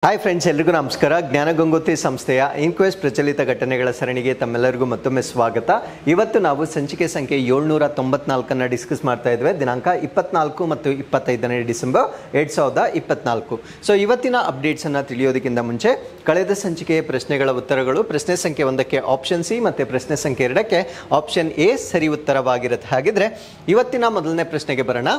Hi friends, ಎಲ್ರಿಗೂ ನಮಸ್ಕಾರ. ಜ್ಞಾನಗಂಗೋತ್ರಿ ಸಂಸ್ಥೆಯ ಇನ್ಕ್ವೆಸ್ಟ್ ಪ್ರಚಲಿತ ಘಟನೆಗಳ ಸರಣಿಗೆ ತಮ್ಮೆಲ್ಲರಿಗೂ ಮತ್ತೊಮ್ಮೆ ಸ್ವಾಗತ. ಇವತ್ತು ನಾವು ಸಂಚಿಕೆ ಸಂಖ್ಯೆ 794 ಡಿಸ್ಕಸ್ ಮಾಡ್ತಾ ಇದ್ವಿ. ದಿನಾಂಕ 24 ಮತ್ತು 25 ಡಿಸೆಂಬರ್ 2024. ಸೊ ಇವತ್ತಿನ ಅಪ್ಡೇಟ್ಸ್ ಅನ್ನ ತಿಳಿಯೋದಕ್ಕಿಂತ ಮುಂಚೆ ಕಳೆದ ಸಂಚಿಕೆಯ ಪ್ರಶ್ನೆಗಳ ಉತ್ತರಗಳು ಪ್ರಶ್ನೆ ಸಂಖ್ಯೆ 1ಕ್ಕೆ ಆಪ್ಷನ್ ಸಿ ಮತ್ತು ಪ್ರಶ್ನೆ ಸಂಖ್ಯೆ 2ಕ್ಕೆ ಆಪ್ಷನ್ ಎ ಸರಿ ಉತ್ತರವಾಗಿರುತ್ತೆ. ಹಾಗಿದ್ರೆ ಇವತ್ತಿನ ಮೊದಲನೇ ಪ್ರಶ್ನೆಗೆ ಬರೋಣ.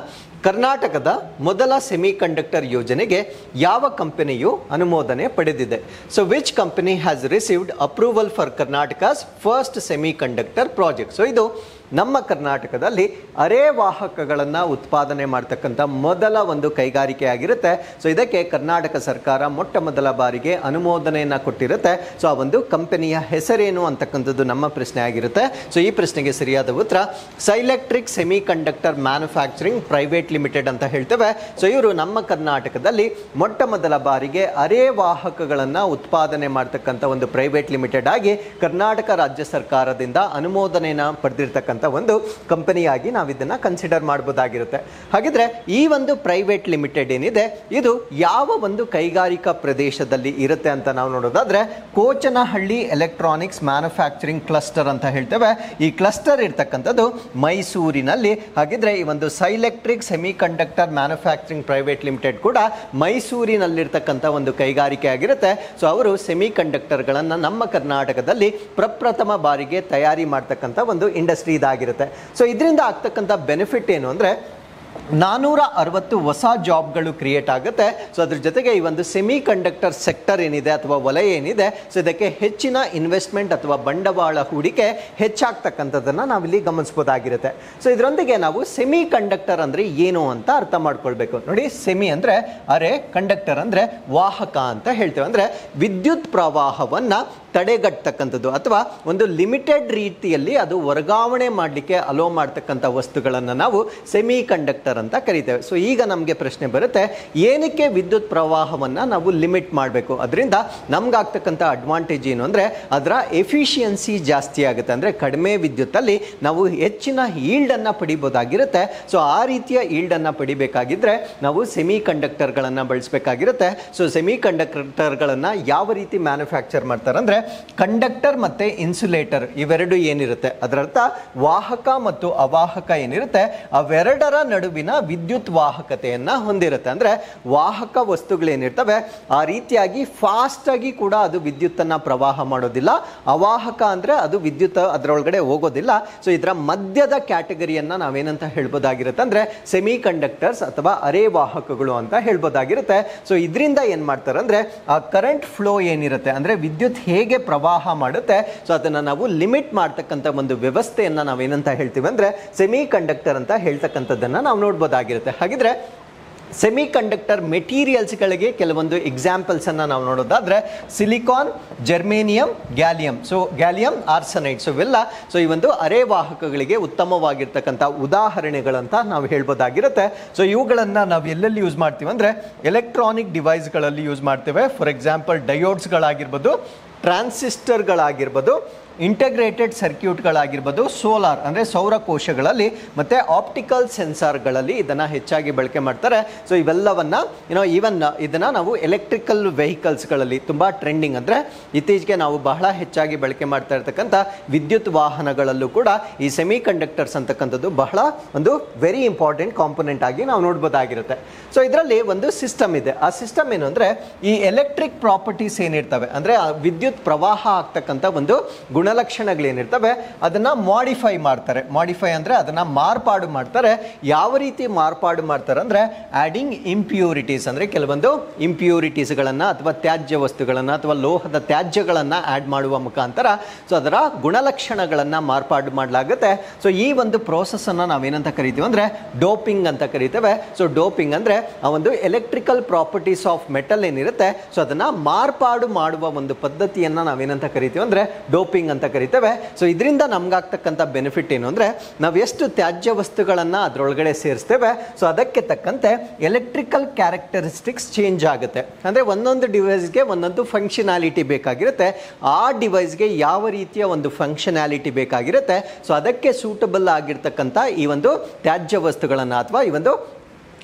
ಕರ್ನಾಟಕದ ಮೊದಲ ಸೆಮಿ ಕಂಡಕ್ಟರ್ ಯೋಜನೆಗೆ ಯಾವ ಕಂಪನಿಯು ಅನುಮೋದನೆ ಪಡೆದಿದೆ? So which company has received approval for Karnataka's first semi conductor project? So ಇದು ನಮ್ಮ ಕರ್ನಾಟಕದಲ್ಲಿ ಅರೆವಾಹಕಗಳನ್ನು ಉತ್ಪಾದನೆ ಮಾಡ್ತಕ್ಕಂಥ ಮೊದಲ ಒಂದು ಕೈಗಾರಿಕೆ ಆಗಿರುತ್ತೆ. ಸೊ ಇದಕ್ಕೆ ಕರ್ನಾಟಕ ಸರ್ಕಾರ ಮೊಟ್ಟ ಮೊದಲ ಬಾರಿಗೆ ಅನುಮೋದನೆಯನ್ನು ಕೊಟ್ಟಿರುತ್ತೆ. ಸೊ ಆ ಒಂದು ಕಂಪನಿಯ ಹೆಸರೇನು ಅಂತಕ್ಕಂಥದ್ದು ನಮ್ಮ ಪ್ರಶ್ನೆ ಆಗಿರುತ್ತೆ. ಸೊ ಈ ಪ್ರಶ್ನೆಗೆ ಸರಿಯಾದ ಉತ್ತರ Sai electric semiconductor manufacturing private limited ಅಂತ ಹೇಳ್ತೇವೆ. ಸೊ ಇವರು ನಮ್ಮ ಕರ್ನಾಟಕದಲ್ಲಿ ಮೊಟ್ಟ ಮೊದಲ ಬಾರಿಗೆ ಅರೆವಾಹಕಗಳನ್ನು ಉತ್ಪಾದನೆ ಮಾಡ್ತಕ್ಕಂಥ ಒಂದು ಪ್ರೈವೇಟ್ ಲಿಮಿಟೆಡ್ ಆಗಿ ಕರ್ನಾಟಕ ರಾಜ್ಯ ಸರ್ಕಾರದಿಂದ ಅನುಮೋದನೆಯನ್ನು ಪಡೆದಿರ್ತಕ್ಕಂಥ ಒಂದು ಕಂಪನಿಯಾಗಿ ನಾವು ಇದನ್ನ ಕನ್ಸಿಡರ್ ಮಾಡಬಹುದಾಗಿರುತ್ತೆ. ಹಾಗಿದ್ರೆ ಈ ಒಂದು ಪ್ರೈವೇಟ್ ಲಿಮಿಟೆಡ್ ಏನಿದೆ ಇದು ಯಾವ ಒಂದು ಕೈಗಾರಿಕಾ ಪ್ರದೇಶದಲ್ಲಿ ಇರುತ್ತೆ ಅಂತ ನಾವು ನೋಡೋದಾದ್ರೆ ಕೋಚನಹಳ್ಳಿ ಎಲೆಕ್ಟ್ರಾನಿಕ್ಸ್ ಮ್ಯಾನುಫ್ಯಾಕ್ಚರಿಂಗ್ ಕ್ಲಸ್ಟರ್ ಅಂತ ಹೇಳ್ತೇವೆ. ಈ ಕ್ಲಸ್ಟರ್ ಇರ್ತಕ್ಕಂಥದ್ದು ಮೈಸೂರಿನಲ್ಲಿ. ಹಾಗಿದ್ರೆ ಈ ಒಂದು Sai electric semiconductor manufacturing private limited ಕೂಡ ಮೈಸೂರಿನಲ್ಲಿರ್ತಕ್ಕಂಥ ಒಂದು ಕೈಗಾರಿಕೆ ಆಗಿರುತ್ತೆ. ಸೊ ಅವರು ಸೆಮಿ ಕಂಡಕ್ಟರ್ಗಳನ್ನು ನಮ್ಮ ಕರ್ನಾಟಕದಲ್ಲಿ ಪ್ರಪ್ರಥಮ ಬಾರಿಗೆ ತಯಾರಿ ಮಾಡ್ತಕ್ಕಂಥ ಒಂದು ಇಂಡಸ್ಟ್ರಿ ಇದಾಗಿರುತ್ತೆ. ಸೊ ಇದರಿಂದ ಆಗ್ತಕ್ಕಂಥ ಬೆನಿಫಿಟ್ ಏನು ಅಂದರೆ 460 ಹೊಸ ಜಾಬ್ಗಳು ಕ್ರಿಯೇಟ್ ಆಗುತ್ತೆ. ಸೊ ಅದ್ರ ಜೊತೆಗೆ ಈ ಒಂದು ಸೆಮಿ ಕಂಡಕ್ಟರ್ ಸೆಕ್ಟರ್ ಏನಿದೆ ಅಥವಾ ವಲಯ ಏನಿದೆ, ಸೊ ಇದಕ್ಕೆ ಹೆಚ್ಚಿನ ಇನ್ವೆಸ್ಟ್ಮೆಂಟ್ ಅಥವಾ ಬಂಡವಾಳ ಹೂಡಿಕೆ ಹೆಚ್ಚಾಗ್ತಕ್ಕಂಥದ್ದನ್ನು ನಾವಿಲ್ಲಿ ಗಮನಿಸಬಹುದಾಗಿರುತ್ತೆ. ಸೊ ಇದರೊಂದಿಗೆ ನಾವು ಸೆಮಿ ಕಂಡಕ್ಟರ್ ಅಂದರೆ ಏನು ಅಂತ ಅರ್ಥ ಮಾಡ್ಕೊಳ್ಬೇಕು. ನೋಡಿ, ಸೆಮಿ ಅಂದರೆ ಅರೆ, ಕಂಡಕ್ಟರ್ ಅಂದರೆ ವಾಹಕ ಅಂತ ಹೇಳ್ತೇವೆ. ಅಂದರೆ ವಿದ್ಯುತ್ ಪ್ರವಾಹವನ್ನು ತಡೆಗಟ್ಟತಕ್ಕಂಥದ್ದು ಅಥವಾ ಒಂದು ಲಿಮಿಟೆಡ್ ರೀತಿಯಲ್ಲಿ ಅದು ವರ್ಗಾವಣೆ ಮಾಡಲಿಕ್ಕೆ ಅಲೋ ಮಾಡ್ತಕ್ಕಂಥ ವಸ್ತುಗಳನ್ನು ನಾವು ಸೆಮಿ ಕಂಡಕ್ಟರ್ ಅಂತ ಕರಿತೇವೆ. ಸೊ ಈಗ ನಮಗೆ ಪ್ರಶ್ನೆ ಬರುತ್ತೆ, ಏನಕ್ಕೆ ವಿದ್ಯುತ್ ಪ್ರವಾಹವನ್ನು ನಾವು ಲಿಮಿಟ್ ಮಾಡಬೇಕು? ಅದರಿಂದ ನಮ್ಗಾಗ್ತಕ್ಕಂಥ ಅಡ್ವಾಂಟೇಜ್ ಏನು ಅಂದರೆ ಅದರ ಎಫಿಷಿಯನ್ಸಿ ಜಾಸ್ತಿ ಆಗುತ್ತೆ. ಅಂದರೆ ಕಡಿಮೆ ವಿದ್ಯುತ್ತಲ್ಲಿ ನಾವು ಹೆಚ್ಚಿನ ಈಲ್ಡನ್ನು ಪಡಿಬೋದಾಗಿರುತ್ತೆ. ಸೊ ಆ ರೀತಿಯ ಈಲ್ಡನ್ನು ಪಡಿಬೇಕಾಗಿದ್ದರೆ ನಾವು ಸೆಮಿ ಕಂಡಕ್ಟರ್ಗಳನ್ನು ಬಳಸಬೇಕಾಗಿರುತ್ತೆ. ಸೊ ಸೆಮಿ ಕಂಡಕ್ಟರ್ಗಳನ್ನು ಯಾವ ರೀತಿ ಮ್ಯಾನುಫ್ಯಾಕ್ಚರ್ ಮಾಡ್ತಾರೆ ಅಂದರೆ ಕಂಡಕ್ಟರ್ ಮತ್ತೆ ಇನ್ಸುಲೇಟರ್ ಇವೆರಡು ಏನಿರುತ್ತೆ, ಅದರರ್ಥ ವಾಹಕ ಮತ್ತು ಅವಾಹಕ ಏನಿರುತ್ತೆ ಅವೆರಡರ ನಡುವಿನ ವಿದ್ಯುತ್ ವಾಹಕತೆಯನ್ನ ಹೊಂದಿರುತ್ತೆ. ಅಂದ್ರೆ ವಾಹಕ ವಸ್ತುಗಳೇನಿರ್ತವೆ ಆ ರೀತಿಯಾಗಿ ಫಾಸ್ಟ್ ಆಗಿ ಕೂಡ ಅದು ವಿದ್ಯುತ್ತನ್ನ ಪ್ರವಾಹ ಮಾಡೋದಿಲ್ಲ. ಅವಾಹಕ ಅಂದ್ರೆ ಅದು ವಿದ್ಯುತ್ ಅದರೊಳಗಡೆ ಹೋಗೋದಿಲ್ಲ. ಸೊ ಇದರ ಮಧ್ಯದ ಕ್ಯಾಟಗರಿಯನ್ನ ನಾವೇನಂತ ಹೇಳ್ಬೋದಾಗಿರುತ್ತೆ ಅಂದ್ರೆ ಸೆಮಿ ಕಂಡಕ್ಟರ್ಸ್ ಅಥವಾ ಅರೆವಾಹಕಗಳು ಅಂತ ಹೇಳ್ಬೋದಾಗಿರುತ್ತೆ. ಸೊ ಇದರಿಂದ ಏನ್ ಮಾಡ್ತಾರೆ ಅಂದ್ರೆ ಆ ಕರೆಂಟ್ ಫ್ಲೋ ಏನಿರುತ್ತೆ ಅಂದ್ರೆ ವಿದ್ಯುತ್ ಹೇಗೆ ಪ್ರವಾಹ ಮಾಡುತ್ತೆ, ಸೊ ಅದನ್ನ ನಾವು ಲಿಮಿಟ್ ಮಾಡ್ತಕ್ಕಂಥ ಒಂದು ವ್ಯವಸ್ಥೆಯನ್ನ ನಾವೇನಂತ ಹೇಳ್ತೀವಿ ಅಂದ್ರೆ ಸೆಮಿ ಕಂಡಕ್ಟರ್ ಅಂತ ಹೇಳ್ತಕ್ಕಂಥದ್ದನ್ನ ನಾವು ನೋಡ್ಬೋದಾಗಿರುತ್ತೆ. ಹಾಗಿದ್ರೆ ಸೆಮಿ ಕಂಡಕ್ಟರ್ ಮೆಟೀರಿಯಲ್ಸ್ಗಳಿಗೆ ಕೆಲವೊಂದು ಎಕ್ಸಾಂಪಲ್ಸ್ ಅನ್ನ ನಾವು ನೋಡೋದಾದ್ರೆ silicon, germanium, gallium. So gallium arsenide, so ಇವೆಲ್ಲ ಸೊ ಈ ಒಂದು ಅರೆವಾಹಕಗಳಿಗೆ ಉತ್ತಮವಾಗಿರ್ತಕ್ಕಂಥ ಉದಾಹರಣೆಗಳಂತ ನಾವು ಹೇಳ್ಬೋದಾಗಿರುತ್ತೆ. ಸೊ ಇವುಗಳನ್ನ ನಾವು ಎಲ್ಲೆಲ್ಲಿ ಯೂಸ್ ಮಾಡ್ತೀವಿ ಅಂದ್ರೆ ಎಲೆಕ್ಟ್ರಾನಿಕ್ ಡಿವೈಸ್ಗಳಲ್ಲಿ ಯೂಸ್ ಮಾಡ್ತೇವೆ. ಫಾರ್ ಎಕ್ಸಾಂಪಲ್ ಡಯೋಡ್ಸ್ಗಳಾಗಿರ್ಬೋದು, ಟ್ರಾನ್ಸಿಸ್ಟರ್ಗಳಾಗಿರ್ಬೋದು, ಇಂಟಗ್ರೇಟೆಡ್ ಸರ್ಕ್ಯೂಟ್ಗಳಾಗಿರ್ಬೋದು, ಸೋಲಾರ್ ಅಂದರೆ ಸೌರಕೋಶಗಳಲ್ಲಿ ಮತ್ತು ಆಪ್ಟಿಕಲ್ ಸೆನ್ಸಾರ್ಗಳಲ್ಲಿ ಇದನ್ನು ಹೆಚ್ಚಾಗಿ ಬಳಕೆ ಮಾಡ್ತಾರೆ. ಸೊ ಇವೆಲ್ಲವನ್ನ ಈವನ್ ಇದನ್ನು ನಾವು ಎಲೆಕ್ಟ್ರಿಕಲ್ ವೆಹಿಕಲ್ಸ್ಗಳಲ್ಲಿ ತುಂಬ ಟ್ರೆಂಡಿಂಗ್ ಅಂದರೆ ಇತ್ತೀಚೆಗೆ ನಾವು ಬಹಳ ಹೆಚ್ಚಾಗಿ ಬಳಕೆ ಮಾಡ್ತಾ ಇರ್ತಕ್ಕಂಥ ವಿದ್ಯುತ್ ವಾಹನಗಳಲ್ಲೂ ಕೂಡ ಈ ಸೆಮಿ ಕಂಡಕ್ಟರ್ಸ್ ಅಂತಕ್ಕಂಥದ್ದು ಬಹಳ ಒಂದು ವೆರಿ ಇಂಪಾರ್ಟೆಂಟ್ ಕಾಂಪೊನೆಂಟ್ ಆಗಿ ನಾವು ನೋಡ್ಬೋದಾಗಿರುತ್ತೆ. ಸೊ ಇದರಲ್ಲಿ ಒಂದು ಸಿಸ್ಟಮ್ ಇದೆ. ಆ ಸಿಸ್ಟಮ್ ಏನು ಅಂದರೆ ಈ ಎಲೆಕ್ಟ್ರಿಕ್ ಪ್ರಾಪರ್ಟೀಸ್ ಏನಿರ್ತವೆ ಅಂದರೆ ವಿದ್ಯುತ್ ಪ್ರವಾಹ ಆಗ್ತಕ್ಕಂಥ ಒಂದು ಗುಣಲಕ್ಷಣಗಳೇನಿರ್ತವೆ ಅದನ್ನ ಮಾಡಿಫೈ ಮಾಡ್ತಾರೆ. ಮಾಡಿಫೈ ಅಂದ್ರೆ ಅದನ್ನ ಮಾರ್ಪಾಡು ಮಾಡ್ತಾರೆ. ಯಾವ ರೀತಿ ಮಾರ್ಪಾಡು ಮಾಡ್ತಾರೆ ಅಂದ್ರೆ ಆಡಿಂಗ್ ಇಂಪ್ಯೂರಿಟೀಸ್ ಅಂದ್ರೆ ಕೆಲವೊಂದು ಇಂಪ್ಯೂರಿಟೀಸ್ಗಳನ್ನ ಅಥವಾ ತ್ಯಾಜ್ಯ ವಸ್ತುಗಳನ್ನ ಅಥವಾ ಲೋಹದ ತ್ಯಾಜ್ಯಗಳನ್ನ ಆಡ್ ಮಾಡುವ ಮುಖಾಂತರ ಸೊ ಅದರ ಗುಣಲಕ್ಷಣಗಳನ್ನ ಮಾರ್ಪಾಡು ಮಾಡಲಾಗುತ್ತೆ. ಸೊ ಈ ಒಂದು ಪ್ರೋಸೆಸ್ ಅನ್ನ ನಾವೇನಂತ ಕರಿತೀವಿ ಅಂದ್ರೆ ಡೋಪಿಂಗ್ ಅಂತ ಕರಿತೇವೆ. ಸೊ ಡೋಪಿಂಗ್ ಅಂದ್ರೆ ಆ ಒಂದು ಎಲೆಕ್ಟ್ರಿಕಲ್ ಪ್ರಾಪರ್ಟೀಸ್ ಆಫ್ ಮೆಟಲ್ ಏನಿರುತ್ತೆ ಸೊ ಅದನ್ನ ಮಾರ್ಪಾಡು ಮಾಡುವ ಒಂದು ಪದ್ಧತಿಯನ್ನ ನಾವೇನಂತ ಕರಿತೀವಿ ಅಂದ್ರೆ ಡೋಪಿಂಗ್ ಅಂತ ಕರಿತೇವೆ. ಸೊ ಇದರಿಂದ ನಮ್ಗಾಗ್ತಕ್ಕಂಥ ಬೆನಿಫಿಟ್ ಏನು ಅಂದ್ರೆ ನಾವು ಎಷ್ಟು ತ್ಯಾಜ್ಯ ವಸ್ತುಗಳನ್ನ ಅದರೊಳಗಡೆ ಸೇರಿಸ್ತೇವೆ ಸೊ ಅದಕ್ಕೆ ತಕ್ಕಂತೆ ಎಲೆಕ್ಟ್ರಿಕಲ್ ಕ್ಯಾರೆಕ್ಟರಿಸ್ಟಿಕ್ಸ್ ಚೇಂಜ್ ಆಗುತ್ತೆ. ಅಂದ್ರೆ ಒಂದೊಂದು ಡಿವೈಸ್ಗೆ ಒಂದೊಂದು ಫಂಕ್ಷನಾಲಿಟಿ ಬೇಕಾಗಿರುತ್ತೆ. ಆ ಡಿವೈಸ್ಗೆ ಯಾವ ರೀತಿಯ ಒಂದು ಫಂಕ್ಷನಾಲಿಟಿ ಬೇಕಾಗಿರುತ್ತೆ ಸೊ ಅದಕ್ಕೆ ಸೂಟಬಲ್ ಆಗಿರ್ತಕ್ಕಂಥ ಈ ಒಂದು ತ್ಯಾಜ್ಯ ವಸ್ತುಗಳನ್ನ ಅಥವಾ ಈ ಒಂದು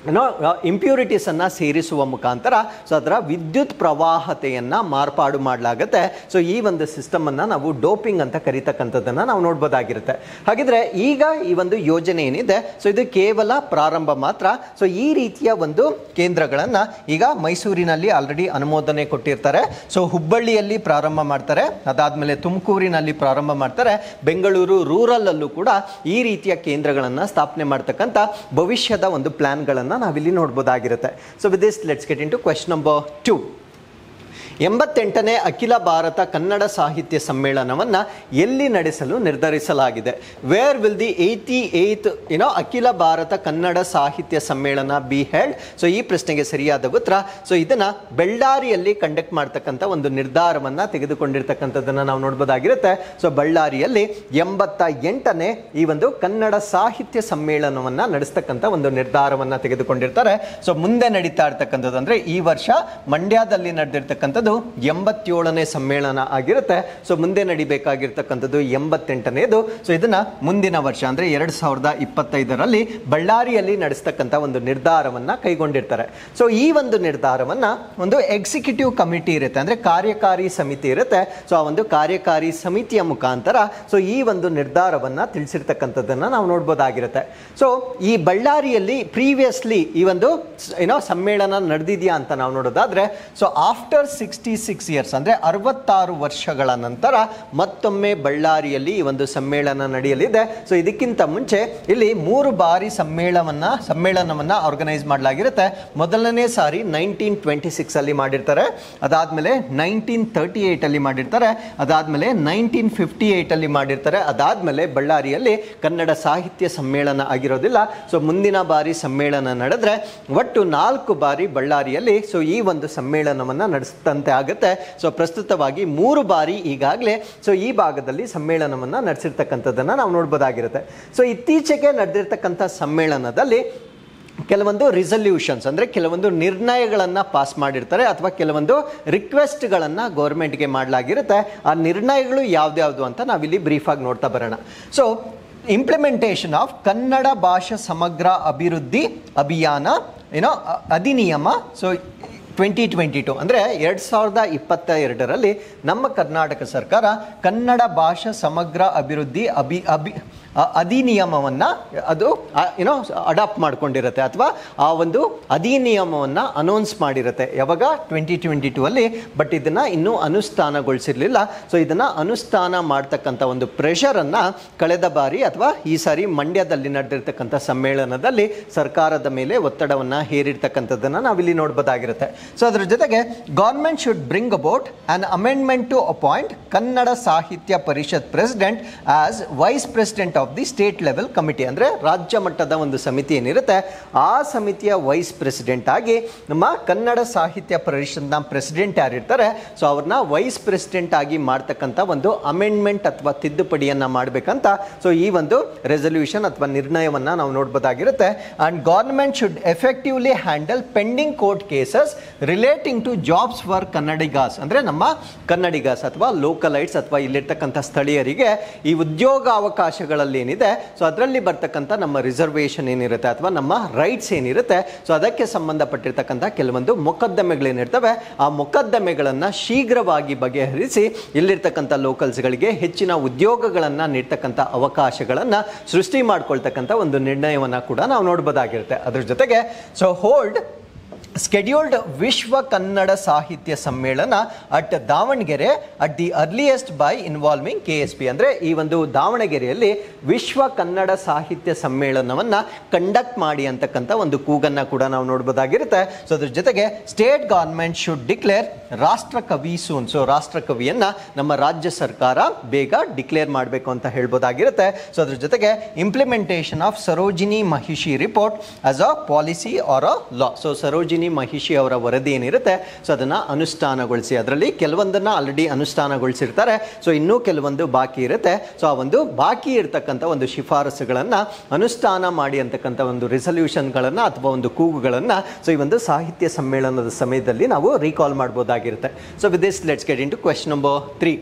ಇಂಪ್ಯೂರಿಟೀಸನ್ನು ಸೇರಿಸುವ ಮುಖಾಂತರ ಸೊ ಅದರ ವಿದ್ಯುತ್ ಪ್ರವಾಹತೆಯನ್ನು ಮಾರ್ಪಾಡು ಮಾಡಲಾಗುತ್ತೆ. ಸೊ ಈ ಒಂದು ಸಿಸ್ಟಮನ್ನು ನಾವು ಡೋಪಿಂಗ್ ಅಂತ ಕರೀತಕ್ಕಂಥದ್ದನ್ನು ನಾವು ನೋಡ್ಬೋದಾಗಿರುತ್ತೆ. ಹಾಗಿದ್ರೆ ಈಗ ಈ ಒಂದು ಯೋಜನೆ ಏನಿದೆ ಸೊ ಇದು ಕೇವಲ ಪ್ರಾರಂಭ ಮಾತ್ರ. ಸೊ ಈ ರೀತಿಯ ಒಂದು ಕೇಂದ್ರಗಳನ್ನು ಈಗ ಮೈಸೂರಿನಲ್ಲಿ ಆಲ್ರೆಡಿ ಅನುಮೋದನೆ ಕೊಟ್ಟಿರ್ತಾರೆ. ಸೊ ಹುಬ್ಬಳ್ಳಿಯಲ್ಲಿ ಪ್ರಾರಂಭ ಮಾಡ್ತಾರೆ, ಅದಾದಮೇಲೆ ತುಮಕೂರಿನಲ್ಲಿ ಪ್ರಾರಂಭ ಮಾಡ್ತಾರೆ, ಬೆಂಗಳೂರು ರೂರಲ್ ಅಲ್ಲೂ ಕೂಡ ಈ ರೀತಿಯ ಕೇಂದ್ರಗಳನ್ನು ಸ್ಥಾಪನೆ ಮಾಡ್ತಕ್ಕಂಥ ಭವಿಷ್ಯದ ಒಂದು ಪ್ಲಾನ್ಗಳನ್ನು ನಾವಿಲ್ಲಿ ನೋಡಬಹುದಾಗಿರುತ್ತೆ. So with this let's get into question number 2. 88ನೇ ಅಖಿಲ ಭಾರತ ಕನ್ನಡ ಸಾಹಿತ್ಯ ಸಮ್ಮೇಳನವನ್ನು ಎಲ್ಲಿ ನಡೆಸಲು ನಿರ್ಧರಿಸಲಾಗಿದೆ? ವೇರ್ ವಿಲ್ ದಿ 88th ಅಖಿಲ ಭಾರತ ಕನ್ನಡ ಸಾಹಿತ್ಯ ಸಮ್ಮೇಳನ ಬಿ ಹೆಲ್ಡ್? ಸೊ ಈ ಪ್ರಶ್ನೆಗೆ ಸರಿಯಾದ ಉತ್ತರ ಸೊ ಇದನ್ನು ಬಳ್ಳಾರಿಯಲ್ಲಿ ಕಂಡಕ್ಟ್ ಮಾಡ್ತಕ್ಕಂಥ ಒಂದು ನಿರ್ಧಾರವನ್ನು ತೆಗೆದುಕೊಂಡಿರ್ತಕ್ಕಂಥದ್ದನ್ನು ನಾವು ನೋಡ್ಬೋದಾಗಿರುತ್ತೆ. ಸೊ ಬಳ್ಳಾರಿಯಲ್ಲಿ 88ನೇ ಈ ಒಂದು ಕನ್ನಡ ಸಾಹಿತ್ಯ ಸಮ್ಮೇಳನವನ್ನು ನಡೆಸ್ತಕ್ಕಂಥ ಒಂದು ನಿರ್ಧಾರವನ್ನು ತೆಗೆದುಕೊಂಡಿರ್ತಾರೆ. ಸೊ ಮುಂದೆ ನಡೀತಾ ಇರ್ತಕ್ಕಂಥದ್ದು ಅಂದರೆ ಈ ವರ್ಷ ಮಂಡ್ಯದಲ್ಲಿ ನಡೆದಿರ್ತಕ್ಕಂಥದ್ದು 87ನೇ ಸಮ್ಮೇಳನ ಆಗಿರುತ್ತೆ. ಸೊ ಮುಂದೆ ನಡಿಬೇಕಾಗಿರ್ತಕ್ಕಂಥದ್ದು 88ನೇದು. ಸೊ ಇದನ್ನ ಮುಂದಿನ ವರ್ಷ ಅಂದ್ರೆ 2025ರಲ್ಲಿ ಬಳ್ಳಾರಿಯಲ್ಲಿ ನಡೆಸ್ತಕ್ಕಂಥ ಒಂದು ನಿರ್ಧಾರವನ್ನ ಕೈಗೊಂಡಿರ್ತಾರೆ. ಸೊ ಈ ಒಂದು ನಿರ್ಧಾರವನ್ನ ಒಂದು ಎಕ್ಸಿಕ್ಯೂಟಿವ್ ಕಮಿಟಿ ಇರುತ್ತೆ, ಅಂದ್ರೆ ಕಾರ್ಯಕಾರಿ ಸಮಿತಿ ಇರುತ್ತೆ. ಸೊ ಆ ಒಂದು ಕಾರ್ಯಕಾರಿ ಸಮಿತಿಯ ಮುಖಾಂತರ ಸೊ ಈ ಒಂದು ನಿರ್ಧಾರವನ್ನ ತಿಳಿಸಿರ್ತಕ್ಕಂಥದ್ದನ್ನ ನಾವು ನೋಡ್ಬೋದಾಗಿರುತ್ತೆ. ಸೊ ಈ ಬಳ್ಳಾರಿಯಲ್ಲಿ ಪ್ರೀವಿಯಸ್ಲಿ ಈ ಒಂದು ಸಮ್ಮೇಳನ ನಡೆದಿದೆಯಾ ಅಂತ ನಾವು ನೋಡೋದಾದ್ರೆ ಸೊ ಆಫ್ಟರ್ 66 ಇಯರ್ಸ್ ಅಂದ್ರೆ 66 ವರ್ಷಗಳ ನಂತರ ಮತ್ತೊಮ್ಮೆ ಬಳ್ಳಾರಿಯಲ್ಲಿ ಈ ಒಂದು ಸಮ್ಮೇಳನ ನಡೆಯಲಿದೆ. ಸೊ ಇದಕ್ಕಿಂತ ಮುಂಚೆ ಇಲ್ಲಿ 3 ಬಾರಿ ಸಮ್ಮೇಳನವನ್ನ ಆರ್ಗನೈಸ್ ಮಾಡಲಾಗಿರುತ್ತೆ. ಮೊದಲನೇ ಸಾರಿ 1926 ಅಲ್ಲಿ ಮಾಡಿರ್ತಾರೆ, ಅದಾದ್ಮೇಲೆ 1938 ಅಲ್ಲಿ ಮಾಡಿರ್ತಾರೆ, ಅದಾದ್ಮೇಲೆ 1958 ಅಲ್ಲಿ ಮಾಡಿರ್ತಾರೆ, ಅದಾದ್ಮೇಲೆ ಬಳ್ಳಾರಿಯಲ್ಲಿ ಕನ್ನಡ ಸಾಹಿತ್ಯ ಸಮ್ಮೇಳನ ಆಗಿರೋದಿಲ್ಲ. ಸೊ ಮುಂದಿನ ಬಾರಿ ಸಮ್ಮೇಳನ ನಡೆದ್ರೆ ಒಟ್ಟು 4 ಬಾರಿ ಬಳ್ಳಾರಿಯಲ್ಲಿ ಸೊ ಈ ಒಂದು ಸಮ್ಮೇಳನವನ್ನ ನಡೆಸ್ತಂತೆ ಆಗುತ್ತೆ. ಸೊ ಪ್ರಸ್ತುತವಾಗಿ 3 ಬಾರಿ ಈಗಾಗಲೇ ಸೊ ಈ ಭಾಗದಲ್ಲಿ ಸಮ್ಮೇಳನವನ್ನ ನಡೆಸಿರ್ತಕ್ಕಂಥದ್ದನ್ನ ನಾವು ನೋಡ್ಬೋದಾಗಿರುತ್ತೆ. ಸೊ ಇತ್ತೀಚೆಗೆ ನಡೆದಿರ್ತಕ್ಕಂಥ ಸಮ್ಮೇಳನದಲ್ಲಿ ಕೆಲವೊಂದು ರಿಸಲ್ಯೂಷನ್ಸ್ ಅಂದರೆ ಕೆಲವೊಂದು ನಿರ್ಣಯಗಳನ್ನು ಪಾಸ್ ಮಾಡಿರ್ತಾರೆ ಅಥವಾ ಕೆಲವೊಂದು ರಿಕ್ವೆಸ್ಟ್ಗಳನ್ನು ಗೌರ್ಮೆಂಟ್ಗೆ ಮಾಡಲಾಗಿರುತ್ತೆ. ಆ ನಿರ್ಣಯಗಳು ಯಾವ್ದ್ಯಾವುದು ಅಂತ ನಾವಿಲ್ಲಿ ಬ್ರೀಫಾಗಿ ನೋಡ್ತಾ ಬರೋಣ. ಸೊ ಇಂಪ್ಲಿಮೆಂಟೇಷನ್ ಆಫ್ ಕನ್ನಡ ಭಾಷಾ ಸಮಗ್ರ ಅಭಿವೃದ್ಧಿ ಅಭಿಯಾನ ಅಧಿನಿಯಮ ಸೊ 2022 ಅಂದರೆ 2022ರಲ್ಲಿ ನಮ್ಮ ಕರ್ನಾಟಕ ಸರ್ಕಾರ ಕನ್ನಡ ಭಾಷಾ ಸಮಗ್ರ ಅಭಿವೃದ್ಧಿ ಅಧಿನಿಯಮವನ್ನು ಅದು ಅಡಾಪ್ಟ್ ಮಾಡ್ಕೊಂಡಿರುತ್ತೆ ಅಥವಾ ಆ ಒಂದು ಅಧಿನಿಯಮವನ್ನು ಅನೌನ್ಸ್ ಮಾಡಿರುತ್ತೆ. ಯಾವಾಗ 2022ಅಲ್ಲಿ. ಬಟ್ ಇದನ್ನು ಇನ್ನೂ ಅನುಷ್ಠಾನಗೊಳಿಸಿರಲಿಲ್ಲ. ಸೊ ಇದನ್ನು ಅನುಷ್ಠಾನ ಮಾಡ್ತಕ್ಕಂಥ ಒಂದು ಪ್ರೆಷರನ್ನು ಕಳೆದ ಬಾರಿ ಅಥವಾ ಈ ಸಾರಿ ಮಂಡ್ಯದಲ್ಲಿ ನಡೆದಿರ್ತಕ್ಕಂಥ ಸಮ್ಮೇಳನದಲ್ಲಿ ಸರ್ಕಾರದ ಮೇಲೆ ಒತ್ತಡವನ್ನು ಹೇರಿರ್ತಕ್ಕಂಥದ್ದನ್ನು ನಾವಿಲ್ಲಿ ನೋಡ್ಬೋದಾಗಿರುತ್ತೆ. ಸೊ ಅದರ ಜೊತೆಗೆ government should bring about an amendment to appoint Kannada Sahitya Parishat president as vice president of the state level committee. ಅಂದರೆ ರಾಜ್ಯ ಮಟ್ಟದ ಒಂದು ಸಮಿತಿ ಏನಿರುತ್ತೆ ಆ ಸಮಿತಿಯ ವೈಸ್ ಪ್ರೆಸಿಡೆಂಟ್ ಆಗಿ ನಮ್ಮ ಕನ್ನಡ ಸಾಹಿತ್ಯ ಪರಿಷತ್ನ ಪ್ರೆಸಿಡೆಂಟ್ ಯಾರಿರ್ತಾರೆ ಸೊ ಅವ್ರನ್ನ ವೈಸ್ ಪ್ರೆಸಿಡೆಂಟ್ ಆಗಿ ಮಾಡ್ತಕ್ಕಂಥ ಒಂದು ಅಮೆಂಡ್ಮೆಂಟ್ ಅಥವಾ ತಿದ್ದುಪಡಿಯನ್ನು ಮಾಡಬೇಕಂತ ಸೊ ಈ ಒಂದು ರೆಸಲ್ಯೂಷನ್ ಅಥವಾ ನಿರ್ಣಯವನ್ನು ನಾವು ನೋಡ್ಬೋದಾಗಿರುತ್ತೆ. And government should effectively handle pending court cases relating to jobs for Kannadigas. ಅಂದರೆ ನಮ್ಮ ಕನ್ನಡಿಗಾಸ್ ಅಥವಾ ಲೋಕಲೈಟ್ಸ್ ಅಥವಾ ಇಲ್ಲಿರ್ತಕ್ಕಂಥ ಸ್ಥಳೀಯರಿಗೆ ಈ ಉದ್ಯೋಗಾವಕಾಶಗಳಲ್ಲಿ ಏನಿದೆ ಸೊ ಅದರಲ್ಲಿ ಬರ್ತಕ್ಕಂಥ ನಮ್ಮ ರಿಸರ್ವೇಷನ್ ಏನಿರುತ್ತೆ ಅಥವಾ ನಮ್ಮ ರೈಟ್ಸ್ ಏನಿರುತ್ತೆ ಸೊ ಅದಕ್ಕೆ ಸಂಬಂಧಪಟ್ಟಿರ್ತಕ್ಕಂಥ ಕೆಲವೊಂದು ಮೊಕದ್ದಮೆಗಳೇನಿರ್ತವೆ ಆ ಮೊಕದ್ದಮೆಗಳನ್ನು ಶೀಘ್ರವಾಗಿ ಬಗೆಹರಿಸಿ ಇಲ್ಲಿರ್ತಕ್ಕಂಥ ಲೋಕಲ್ಸ್ಗಳಿಗೆ ಹೆಚ್ಚಿನ ಉದ್ಯೋಗಗಳನ್ನು ನೀಡ್ತಕ್ಕಂಥ ಅವಕಾಶಗಳನ್ನು ಸೃಷ್ಟಿ ಮಾಡ್ಕೊಳ್ತಕ್ಕಂಥ ಒಂದು ನಿರ್ಣಯವನ್ನು ಕೂಡ ನಾವು ನೋಡ್ಬೋದಾಗಿರುತ್ತೆ. ಅದ್ರ ಜೊತೆಗೆ ಸೊ ಹೋಲ್ಡ್ scheduled ವಿಶ್ವ ಕನ್ನಡ ಸಾಹಿತ್ಯ ಸಮ್ಮೇಳನ at Davanagere at the earliest by involving KSP. ಅಂದರೆ ಈ ಒಂದು ದಾವಣಗೆರೆಯಲ್ಲಿ ವಿಶ್ವ ಕನ್ನಡ ಸಾಹಿತ್ಯ ಸಮ್ಮೇಳನವನ್ನು ಕಂಡಕ್ಟ್ ಮಾಡಿ ಅಂತಕ್ಕಂಥ ಒಂದು ಕೂಗನ್ನು ಕೂಡ ನಾವು ನೋಡ್ಬೋದಾಗಿರುತ್ತೆ. ಸೊ ಅದ್ರ ಜೊತೆಗೆ ಸ್ಟೇಟ್ ಗೌರ್ಮೆಂಟ್ ಶುಡ್ ಡಿಕ್ಲೇರ್ ರಾಷ್ಟ್ರಕವಿ ಸೂನ್. ಸೊ ರಾಷ್ಟ್ರಕವಿಯನ್ನು ನಮ್ಮ ರಾಜ್ಯ ಸರ್ಕಾರ ಬೇಗ ಡಿಕ್ಲೇರ್ ಮಾಡಬೇಕು ಅಂತ ಹೇಳ್ಬೋದಾಗಿರುತ್ತೆ. ಸೊ ಅದ್ರ ಜೊತೆಗೆ implementation of Sarojini Mahishi report as a policy or a law. So Sarojini Mahishi ಅವರ ವರದಿ ಏನಿರುತ್ತೆ ಸೊ ಅದನ್ನು ಅನುಷ್ಠಾನಗೊಳಿಸಿ. ಅದರಲ್ಲಿ ಕೆಲವೊಂದನ್ನು ಆಲ್ರೆಡಿ ಅನುಷ್ಠಾನಗೊಳಿಸಿರ್ತಾರೆ, ಸೊ ಇನ್ನೂ ಕೆಲವೊಂದು ಬಾಕಿ ಇರುತ್ತೆ. ಸೊ ಆ ಒಂದು ಬಾಕಿ ಇರತಕ್ಕಂಥ ಒಂದು ಶಿಫಾರಸುಗಳನ್ನು ಅನುಷ್ಠಾನ ಮಾಡಿ ಅಂತಕ್ಕಂಥ ಒಂದು ರೆಸಲ್ಯೂಷನ್ಗಳನ್ನು ಅಥವಾ ಒಂದು ಕೂಗುಗಳನ್ನು ಸೊ ಈ ಒಂದು ಸಾಹಿತ್ಯ ಸಮ್ಮೇಳನದ ಸಮಯದಲ್ಲಿ ನಾವು ರೀಕಾಲ್ ಮಾಡ್ಬೋದಾಗಿರುತ್ತೆ. So with this let's get into question number 3.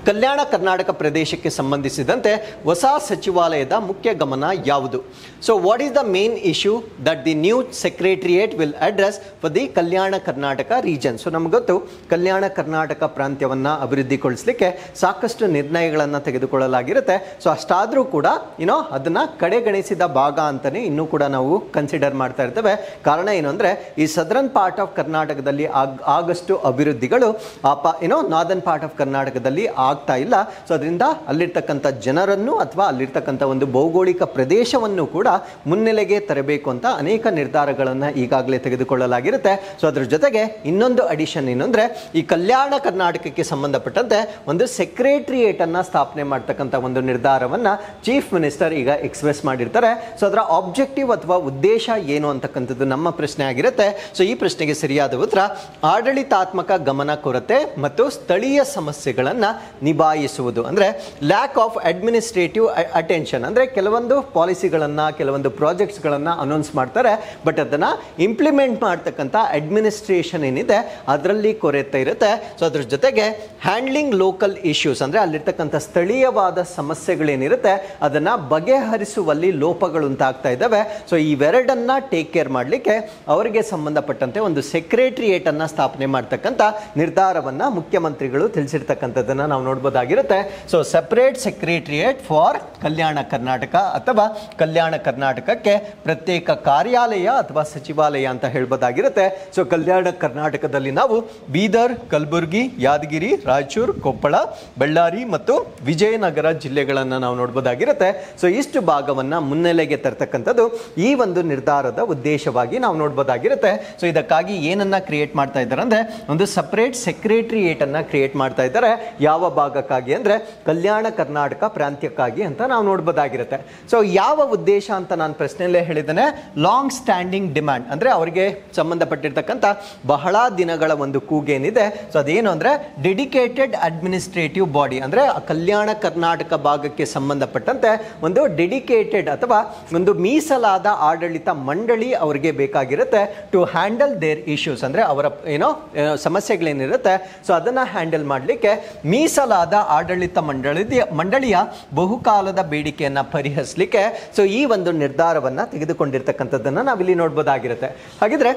Kalyana Karnataka ಪ್ರದೇಶಕ್ಕೆ ಸಂಬಂಧಿಸಿದಂತೆ ಹೊಸ ಸಚಿವಾಲಯದ ಮುಖ್ಯ ಗಮನ ಯಾವುದು? So what is the main issue that the new secretariat will address for the Kalyana Karnataka region? So ನಮ್ಗೆ ಗೊತ್ತು, ಕಲ್ಯಾಣ ಕರ್ನಾಟಕ ಪ್ರಾಂತ್ಯವನ್ನು ಅಭಿವೃದ್ಧಿಗೊಳಿಸಲಿಕ್ಕೆ ಸಾಕಷ್ಟು ನಿರ್ಣಯಗಳನ್ನು ತೆಗೆದುಕೊಳ್ಳಲಾಗಿರುತ್ತೆ. ಸೊ ಅಷ್ಟಾದರೂ ಕೂಡ ಅದನ್ನು ಕಡೆಗಣಿಸಿದ ಭಾಗ ಅಂತಲೇ ಇನ್ನೂ ಕೂಡ ನಾವು ಕನ್ಸಿಡರ್ ಮಾಡ್ತಾ ಇರ್ತೇವೆ. ಕಾರಣ ಏನು ಅಂದರೆ, ಈ ಸದರ್ನ್ ಪಾರ್ಟ್ ಆಫ್ ಕರ್ನಾಟಕದಲ್ಲಿ ಆಗಷ್ಟು ಅಭಿವೃದ್ಧಿಗಳು ನಾರ್ದರ್ನ್ ಪಾರ್ಟ್ ಆಫ್ ಕರ್ನಾಟಕದಲ್ಲಿ ಆಗ್ತಾ ಇಲ್ಲ. ಸೊ ಅದರಿಂದ ಅಲ್ಲಿರ್ತಕ್ಕಂಥ ಜನರನ್ನು ಅಥವಾ ಅಲ್ಲಿರ್ತಕ್ಕಂಥ ಒಂದು ಭೌಗೋಳಿಕ ಪ್ರದೇಶವನ್ನು ಕೂಡ ಮುನ್ನೆಲೆಗೆ ತರಬೇಕು ಅಂತ ಅನೇಕ ನಿರ್ಧಾರಗಳನ್ನು ಈಗಾಗಲೇ ತೆಗೆದುಕೊಳ್ಳಲಾಗಿರುತ್ತೆ. ಸೊ ಅದ್ರ ಜೊತೆಗೆ ಇನ್ನೊಂದು ಅಡಿಷನ್ ಏನು ಅಂದರೆ, ಈ ಕಲ್ಯಾಣ ಕರ್ನಾಟಕಕ್ಕೆ ಸಂಬಂಧಪಟ್ಟಂತೆ ಒಂದು ಸೆಕ್ರೆಟರಿಯೇಟ್ ಅನ್ನ ಸ್ಥಾಪನೆ ಮಾಡ್ತಕ್ಕಂಥ ಒಂದು ನಿರ್ಧಾರವನ್ನು ಚೀಫ್ ಮಿನಿಸ್ಟರ್ ಈಗ ಎಕ್ಸ್ಪ್ರೆಸ್ ಮಾಡಿರ್ತಾರೆ. ಸೊ ಅದರ ಆಬ್ಜೆಕ್ಟಿವ್ ಅಥವಾ ಉದ್ದೇಶ ಏನು ಅಂತಕ್ಕಂಥದ್ದು ನಮ್ಮ ಪ್ರಶ್ನೆ ಆಗಿರುತ್ತೆ. ಸೊ ಈ ಪ್ರಶ್ನೆಗೆ ಸರಿಯಾದ ಉತ್ತರ ಆಡಳಿತಾತ್ಮಕ ಗಮನ ಕೊರತೆ ಮತ್ತು ಸ್ಥಳೀಯ ಸಮಸ್ಯೆಗಳನ್ನು ನಿಭಾಯಿಸುವುದು. ಅಂದರೆ ಲ್ಯಾಕ್ ಆಫ್ ಅಡ್ಮಿನಿಸ್ಟ್ರೇಟಿವ್ ಅಟೆನ್ಷನ್. ಅಂದರೆ ಕೆಲವೊಂದು ಪಾಲಿಸಿಗಳನ್ನು, ಕೆಲವೊಂದು ಪ್ರಾಜೆಕ್ಟ್ಸ್ಗಳನ್ನು ಅನೌನ್ಸ್ ಮಾಡ್ತಾರೆ, ಬಟ್ ಅದನ್ನು ಇಂಪ್ಲಿಮೆಂಟ್ ಮಾಡ್ತಕ್ಕಂಥ ಅಡ್ಮಿನಿಸ್ಟ್ರೇಷನ್ ಏನಿದೆ ಅದರಲ್ಲಿ ಕೊರತೆ ಇರುತ್ತೆ. ಸೊ ಅದ್ರ ಜೊತೆಗೆ ಹ್ಯಾಂಡ್ಲಿಂಗ್ ಲೋಕಲ್ ಇಶ್ಯೂಸ್, ಅಂದರೆ ಅಲ್ಲಿರ್ತಕ್ಕಂಥ ಸ್ಥಳೀಯವಾದ ಸಮಸ್ಯೆಗಳೇನಿರುತ್ತೆ ಅದನ್ನು ಬಗೆಹರಿಸುವಲ್ಲಿ ಲೋಪಗಳು ಉಂಟಾಗ್ತಾ ಇದ್ದಾವೆ. ಸೊ ಇವೆರಡನ್ನ ಟೇಕ್ ಕೇರ್ ಮಾಡಲಿಕ್ಕೆ ಅವರಿಗೆ ಸಂಬಂಧಪಟ್ಟಂತೆ ಒಂದು ಸೆಕ್ರೆಟರಿಯೇಟ್ ಅನ್ನ ಸ್ಥಾಪನೆ ಮಾಡ್ತಕ್ಕಂಥ ನಿರ್ಧಾರವನ್ನು ಮುಖ್ಯಮಂತ್ರಿಗಳು ತಿಳಿಸಿರ್ತಕ್ಕಂಥದ್ದನ್ನು ನಾವು ನೋಡ್ಬೋದಾಗಿರುತ್ತೆ. So separate secretariat for Kalyana Karnataka ಅಥವಾ ಕಲ್ಯಾಣ ಕರ್ನಾಟಕಕ್ಕೆ ಪ್ರತ್ಯೇಕ ಕಾರ್ಯಾಲಯ ಅಥವಾ ಸಚಿವಾಲಯ ಅಂತ ಹೇಳ್ಬೋದಾಗಿರುತ್ತೆ. ಸೊ ಕಲ್ಯಾಣ ಕರ್ನಾಟಕದಲ್ಲಿ ನಾವು ಬೀದರ್, ಕಲಬುರಗಿ, ಯಾದಗಿರಿ, ರಾಯಚೂರು, ಕೊಪ್ಪಳ, ಬಳ್ಳಾರಿ ಮತ್ತು ವಿಜಯನಗರ ಜಿಲ್ಲೆಗಳನ್ನು ನಾವು ನೋಡ್ಬೋದಾಗಿರುತ್ತೆ. ಸೊ ಇಷ್ಟು ಭಾಗವನ್ನು ಮುನ್ನೆಲೆಗೆ ತರ್ತಕ್ಕಂಥದ್ದು ಈ ಒಂದು ನಿರ್ಧಾರದ ಉದ್ದೇಶವಾಗಿ ನಾವು ನೋಡ್ಬೋದಾಗಿರುತ್ತೆ. ಸೊ ಇದಕ್ಕಾಗಿ ಏನನ್ನ ಕ್ರಿಯೇಟ್ ಮಾಡ್ತಾ ಇದ್ದಾರೆ ಅಂದರೆ, ಒಂದು ಸಪರೇಟ್ ಸೆಕ್ರೆಟರಿಯೇಟ್ ಅನ್ನ ಕ್ರಿಯೇಟ್ ಮಾಡ್ತಾ ಇದ್ದಾರೆ. ಯಾವ ಭಾಗಕ್ಕಾಗಿ ಅಂದರೆ ಕಲ್ಯಾಣ ಕರ್ನಾಟಕ ಪ್ರಾಂತ್ಯಕ್ಕಾಗಿ ಅಂತ ನಾವು ನೋಡ್ಬೋದಾಗಿರುತ್ತೆ. ಸೊ ಯಾವ ಉದ್ದೇಶ ಅಂತ ನಾನು ಪ್ರಶ್ನೆಯಲ್ಲೇ ಹೇಳಿದ್ದೇನೆ, ಲಾಂಗ್ ಸ್ಟ್ಯಾಂಡಿಂಗ್ ಡಿಮ್ಯಾಂಡ್, ಅಂದರೆ ಅವರಿಗೆ ಸಂಬಂಧಪಟ್ಟಿರ್ತಕ್ಕಂಥ ಬಹಳ ದಿನಗಳ ಒಂದು ಕೂಗೇನಿದೆ. ಸೊ ಅದೇನು ಅಂದರೆ ಡೆಡಿಕೇಟೆಡ್ ಅಡ್ಮಿನಿಸ್ಟ್ರೇಟಿವ್ ಬಾಡಿ, ಅಂದರೆ ಕಲ್ಯಾಣ ಕರ್ನಾಟಕ ಭಾಗಕ್ಕೆ ಸಂಬಂಧಪಟ್ಟಂತೆ ಒಂದು ಡೆಡಿಕೇಟೆಡ್ ಅಥವಾ ಒಂದು ಮೀಸಲಾದ ಆಡಳಿತ ಮಂಡಳಿ ಅವರಿಗೆ ಬೇಕಾಗಿರುತ್ತೆ ಟು ಹ್ಯಾಂಡಲ್ ದೇರ್ ಇಶ್ಯೂಸ್. ಅಂದರೆ ಅವರ ಸಮಸ್ಯೆಗಳೇನಿರುತ್ತೆ ಸೊ ಅದನ್ನು ಹ್ಯಾಂಡಲ್ ಮಾಡಲಿಕ್ಕೆ ಮೀಸಲಾದ ಆಡಳಿತ ಮಂಡಳಿಯ ಬಹುಕಾಲದ ಬೇಡಿಕೆಯನ್ನು ಪರಿಹರಿಸಲಿಕ್ಕೆ ಸೊ ಈ ಒಂದು ನಿರ್ಧಾರವನ್ನು ತೆಗೆದುಕೊಂಡಿರ್ತಕ್ಕಂಥದ್ದನ್ನು ನಾವಿಲ್ಲಿ ನೋಡ್ಬೋದಾಗಿರುತ್ತೆ. ಹಾಗಿದ್ರೆ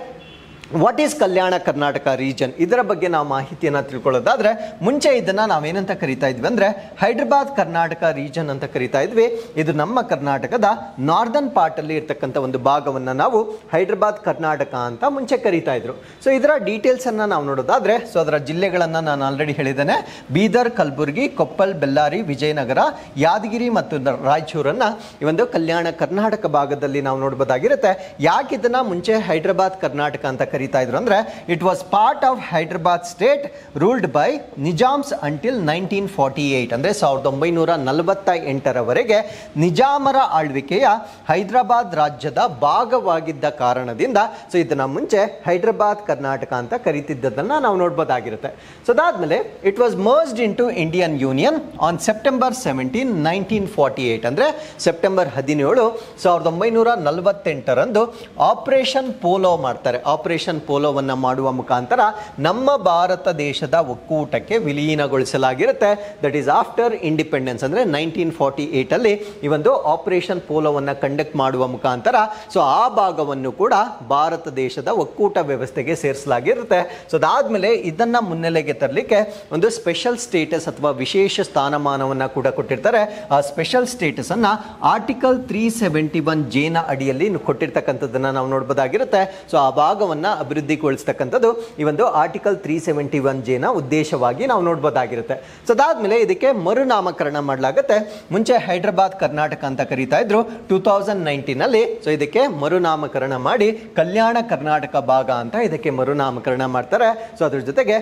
what is Kalyana Karnataka region, ಇದರ ಬಗ್ಗೆ ನಾವು ಮಾಹಿತಿಯನ್ನು ತಿಳ್ಕೊಳ್ಳೋದಾದ್ರೆ, ಮುಂಚೆ ಇದನ್ನು ನಾವೇನಂತ ಕರಿತಾ ಇದ್ವಿ ಅಂದರೆ ಹೈದರಾಬಾದ್ ಕರ್ನಾಟಕ ರೀಜನ್ ಅಂತ ಕರಿತಾ ಇದ್ವಿ. ಇದು ನಮ್ಮ ಕರ್ನಾಟಕದ ನಾರ್ದರ್ನ್ ಪಾರ್ಟಲ್ಲಿ ಇರ್ತಕ್ಕಂಥ ಒಂದು ಭಾಗವನ್ನು ನಾವು ಹೈದರಾಬಾದ್ ಕರ್ನಾಟಕ ಅಂತ ಮುಂಚೆ ಕರಿತಾ ಇದ್ರು. ಸೊ ಇದರ ಡೀಟೇಲ್ಸನ್ನು ನಾವು ನೋಡೋದಾದ್ರೆ, ಸೊ ಅದರ ಜಿಲ್ಲೆಗಳನ್ನು ನಾನು ಆಲ್ರೆಡಿ ಹೇಳಿದ್ದೇನೆ, ಬೀದರ್, ಕಲಬುರಗಿ, ಕೊಪ್ಪಲ್, ಬೆಳ್ಳಾರಿ, ವಿಜಯನಗರ, ಯಾದಗಿರಿ ಮತ್ತು ರಾಯಚೂರನ್ನು ಈ ಒಂದು ಕಲ್ಯಾಣ ಕರ್ನಾಟಕ ಭಾಗದಲ್ಲಿ ನಾವು ನೋಡ್ಬೋದಾಗಿರುತ್ತೆ. ಯಾಕೆ ಇದನ್ನು ಮುಂಚೆ ಹೈದರಾಬಾದ್ ಕರ್ನಾಟಕ ಅಂತ ಕರೀತಾ ಇದ್ರು ಅಂದ್ರೆ, it was part of Hyderabad state ruled by Nizams until 1948, ಅಂದ್ರೆ 1948ರವರೆಗೆ ನಿಜಾಮರ ಆಳ್ವಿಕೆಯ ಹೈದರಾಬಾದ್ ರಾಜ್ಯದ ಭಾಗವಾಗಿದ್ದ ಕಾರಣದಿಂದ ಸೊ ಇದನ್ನ ಮುಂಚೆ ಹೈದರಾಬಾದ್ ಕರ್ನಾಟಕ ಅಂತ ಕರೀತಿದ್ದದನ್ನ ನಾವು ನೋಡ್ಬೋದಾಗಿರುತ್ತೆ. ಸೊ ಅದಾದ್ಮೇಲೆ it was merged in to Indian union on September 17, 1948, ಅಂದ್ರೆ ಸೆಪ್ಟೆಂಬರ್ 17, 1948ರಂದು ಆಪರೇಷನ್ ಪೋಲೋ ಮಾಡ್ತಾರೆ. ಆಪರೇಷನ್ ಪೋಲೋವನ್ನು ಮಾಡುವ ಮುಖಾಂತರ ನಮ್ಮ ಭಾರತ ದೇಶದ ಒಕ್ಕೂಟಕ್ಕೆ ವಿಲೀನಗೊಳಿಸಲಾಗಿರುತ್ತೆ. ದಟ್ ಈಸ್ ಆಫ್ಟರ್ ಇಂಡಿಪೆಂಡೆನ್ಸ್, ಅಂದ್ರೆ 1948ಅಲ್ಲಿ ಈ ಒಂದು ಆಪರೇಷನ್ ಪೋಲೋವನ್ನು ಕಂಡಕ್ಟ್ ಮಾಡುವ ಮುಖಾಂತರ ಸೊ ಆ ಭಾಗವನ್ನು ಕೂಡ ಭಾರತ ದೇಶದ ಒಕ್ಕೂಟ ವ್ಯವಸ್ಥೆಗೆ ಸೇರಿಸಲಾಗಿರುತ್ತೆ. ಸೊ ಅದಾದ್ಮೇಲೆ ಇದನ್ನ ಮುನ್ನೆಲೆಗೆ ತರಲಿಕ್ಕೆ ಒಂದು ಸ್ಪೆಷಲ್ ಸ್ಟೇಟಸ್ ಅಥವಾ ವಿಶೇಷ ಸ್ಥಾನಮಾನವನ್ನು ಕೂಡ ಕೊಟ್ಟಿರ್ತಾರೆ. ಆ ಸ್ಪೆಷಲ್ ಸ್ಟೇಟಸ್ ಅನ್ನ ಆರ್ಟಿಕಲ್ 371J ನ ಅಡಿಯಲ್ಲಿ ಕೊಟ್ಟಿರ್ತಕ್ಕಂಥದ್ದನ್ನ ನಾವು ನೋಡಬಹುದಾಗಿರುತ್ತೆ. ಸೊ ಆ ಭಾಗವನ್ನ ಅಭಿವೃದ್ಧಿಗೊಳಿಸ್ತಕ್ಕಂಥದ್ದು ಈ ಒಂದು ಆರ್ಟಿಕಲ್ 371J ನ ಉದ್ದೇಶವಾಗಿ ನಾವು ನೋಡಬಹುದಾಗಿರುತ್ತೆ. ಸೊ ಅದಾದ್ಮೇಲೆ ಇದಕ್ಕೆ ಮರುನಾಮಕರಣ ಮಾಡಲಾಗುತ್ತೆ. ಮುಂಚೆ ಹೈದರಾಬಾದ್ ಕರ್ನಾಟಕ ಅಂತ ಕರೀತಾ ಇದ್ರು. 2019ನಲ್ಲಿ ಸೊ ಇದಕ್ಕೆ ಮರುನಾಮಕರಣ ಮಾಡಿ ಕಲ್ಯಾಣ ಕರ್ನಾಟಕ ಭಾಗ ಅಂತ ಇದಕ್ಕೆ ಮರುನಾಮಕರಣ ಮಾಡ್ತಾರೆ. ಸೊ ಅದ್ರ ಜೊತೆಗೆ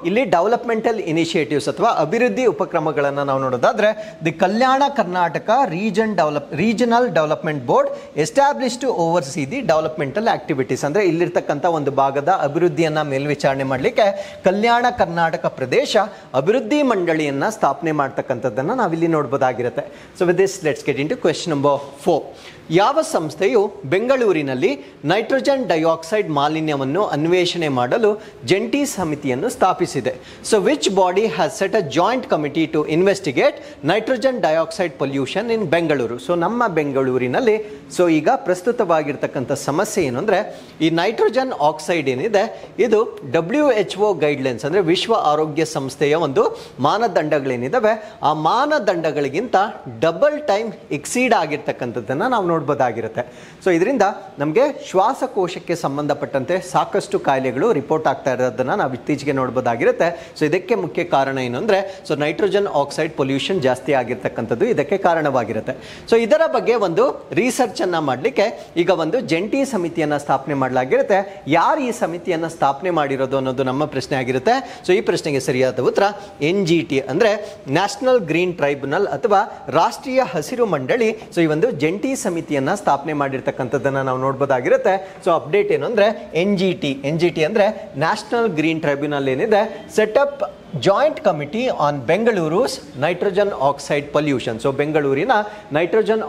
ಇಲ್ಲಿ ಡೆವಲಪ್ಮೆಂಟಲ್ ಇನಿಷಿಯೇಟಿವ್ಸ್ ಅಥವಾ ಅಭಿವೃದ್ಧಿ ಉಪಕ್ರಮಗಳನ್ನು ನಾವು ನೋಡೋದಾದ್ರೆ, the Kalyana Karnataka regional development board establish to oversee the developmental activities, ಅಂದ್ರೆ ಇಲ್ಲಿರ್ತಕ್ಕಂಥ ಒಂದು ಭಾಗದ ಅಭಿವೃದ್ಧಿಯನ್ನ ಮೇಲ್ವಿಚಾರಣೆ ಮಾಡಲಿಕ್ಕೆ ಕಲ್ಯಾಣ ಕರ್ನಾಟಕ ಪ್ರದೇಶ ಅಭಿವೃದ್ಧಿ ಮಂಡಳಿಯನ್ನ ಸ್ಥಾಪನೆ ಮಾಡ್ತಕ್ಕಂಥದ್ದನ್ನು ನಾವಿಲ್ಲಿ ನೋಡಬಹುದಾಗಿರುತ್ತೆ. So with this let's get into question number 4. ಯಾವ ಸಂಸ್ಥೆಯು ಬೆಂಗಳೂರಿನಲ್ಲಿ ನೈಟ್ರೋಜನ್ ಡೈಆಕ್ಸೈಡ್ ಮಾಲಿನ್ಯವನ್ನು ಅನ್ವೇಷಣೆ ಮಾಡಲು ಜಂಟಿ ಸಮಿತಿಯನ್ನು ಸ್ಥಾಪಿಸಿದೆ? So which body has set a joint committee to investigate nitrogen dioxide pollution in Bengaluru? So ನಮ್ಮ ಬೆಂಗಳೂರಿನಲ್ಲಿ ಸೊ ಈಗ ಪ್ರಸ್ತುತವಾಗಿರ್ತಕ್ಕಂಥ ಸಮಸ್ಯೆ ಏನು ಅಂದರೆ, ಈ ನೈಟ್ರೋಜನ್ ಆಕ್ಸೈಡ್ ಏನಿದೆ ಇದು WHO ಗೈಡ್ಲೈನ್ಸ್ ಅಂದರೆ ವಿಶ್ವ ಆರೋಗ್ಯ ಸಂಸ್ಥೆಯ ಒಂದು ಮಾನದಂಡಗಳೇನಿದ್ದಾವೆ ಆ ಮಾನದಂಡಗಳಿಗಿಂತ ಡಬಲ್ ಟೈಮ್ ಎಕ್ಸೀಡ್ ಆಗಿರ್ತಕ್ಕಂಥದ್ದನ್ನು ನಾವು ನೋಡ್ಬೋದಾಗಿರುತ್ತೆ. ಸೊ ಇದರಿಂದ ನಮಗೆ ಶ್ವಾಸಕೋಶಕ್ಕೆ ಸಂಬಂಧಪಟ್ಟಂತೆ ಸಾಕಷ್ಟು ಕಾಯಿಲೆಗಳು ರಿಪೋರ್ಟ್ ಆಗ್ತಾ ಇರೋದನ್ನು ನಾವು ಇತ್ತೀಚೆಗೆ ನೋಡ್ಬೋದಾಗಿರುತ್ತೆ. ಸೊ ಇದಕ್ಕೆ ಮುಖ್ಯ ಕಾರಣ ಏನು ಅಂದರೆ, ಸೊ ನೈಟ್ರೋಜನ್ ಆಕ್ಸೈಡ್ ಪೊಲ್ಯೂಷನ್ ಜಾಸ್ತಿ ಆಗಿರ್ತಕ್ಕಂಥದ್ದು ಇದಕ್ಕೆ ಕಾರಣವಾಗಿರುತ್ತೆ. ಸೊ ಇದರ ಬಗ್ಗೆ ಒಂದು ರಿಸರ್ಚನ್ನು ಮಾಡಲಿಕ್ಕೆ ಈಗ ಒಂದು ಜಂಟಿ ಸಮಿತಿಯನ್ನು ಸ್ಥಾಪನೆ ಮಾಡಲಾಗಿರುತ್ತೆ. ಯಾರು ಈ ಸಮಿತಿಯನ್ನು ಸ್ಥಾಪನೆ ಮಾಡಿರೋದು ಅನ್ನೋದು ನಮ್ಮ ಪ್ರಶ್ನೆ ಆಗಿರುತ್ತೆ. ಸೊ ಈ ಪ್ರಶ್ನೆಗೆ ಸರಿಯಾದ ಉತ್ತರ NGT ಅಂದರೆ ನ್ಯಾಷನಲ್ ಗ್ರೀನ್ ಟ್ರೈಬ್ಯುನಲ್ ಅಥವಾ ರಾಷ್ಟ್ರೀಯ ಹಸಿರು ಮಂಡಳಿ. ಸೊ ಈ ಒಂದು ಜಂಟಿ ಸಮಿತಿಯನ್ನು ಸ್ಥಾಪನೆ ಮಾಡಿರ್ತಕ್ಕಂಥದ್ದನ್ನು ನಾವು ನೋಡ್ಬೋದಾಗಿರುತ್ತೆ. ಸೊ ಅಪ್ಡೇಟ್ ಏನು ಅಂದರೆ NGT ಅಂದರೆ ನ್ಯಾಷನಲ್ ಗ್ರೀನ್ ಟ್ರೈಬ್ಯುನಲ್ ಏನಿದೆ, set up joint committee on Bengaluru's nitrogen oxide pollution. So ಬೆಂಗಳೂರಿನ ನೈಟ್ರೋಜನ್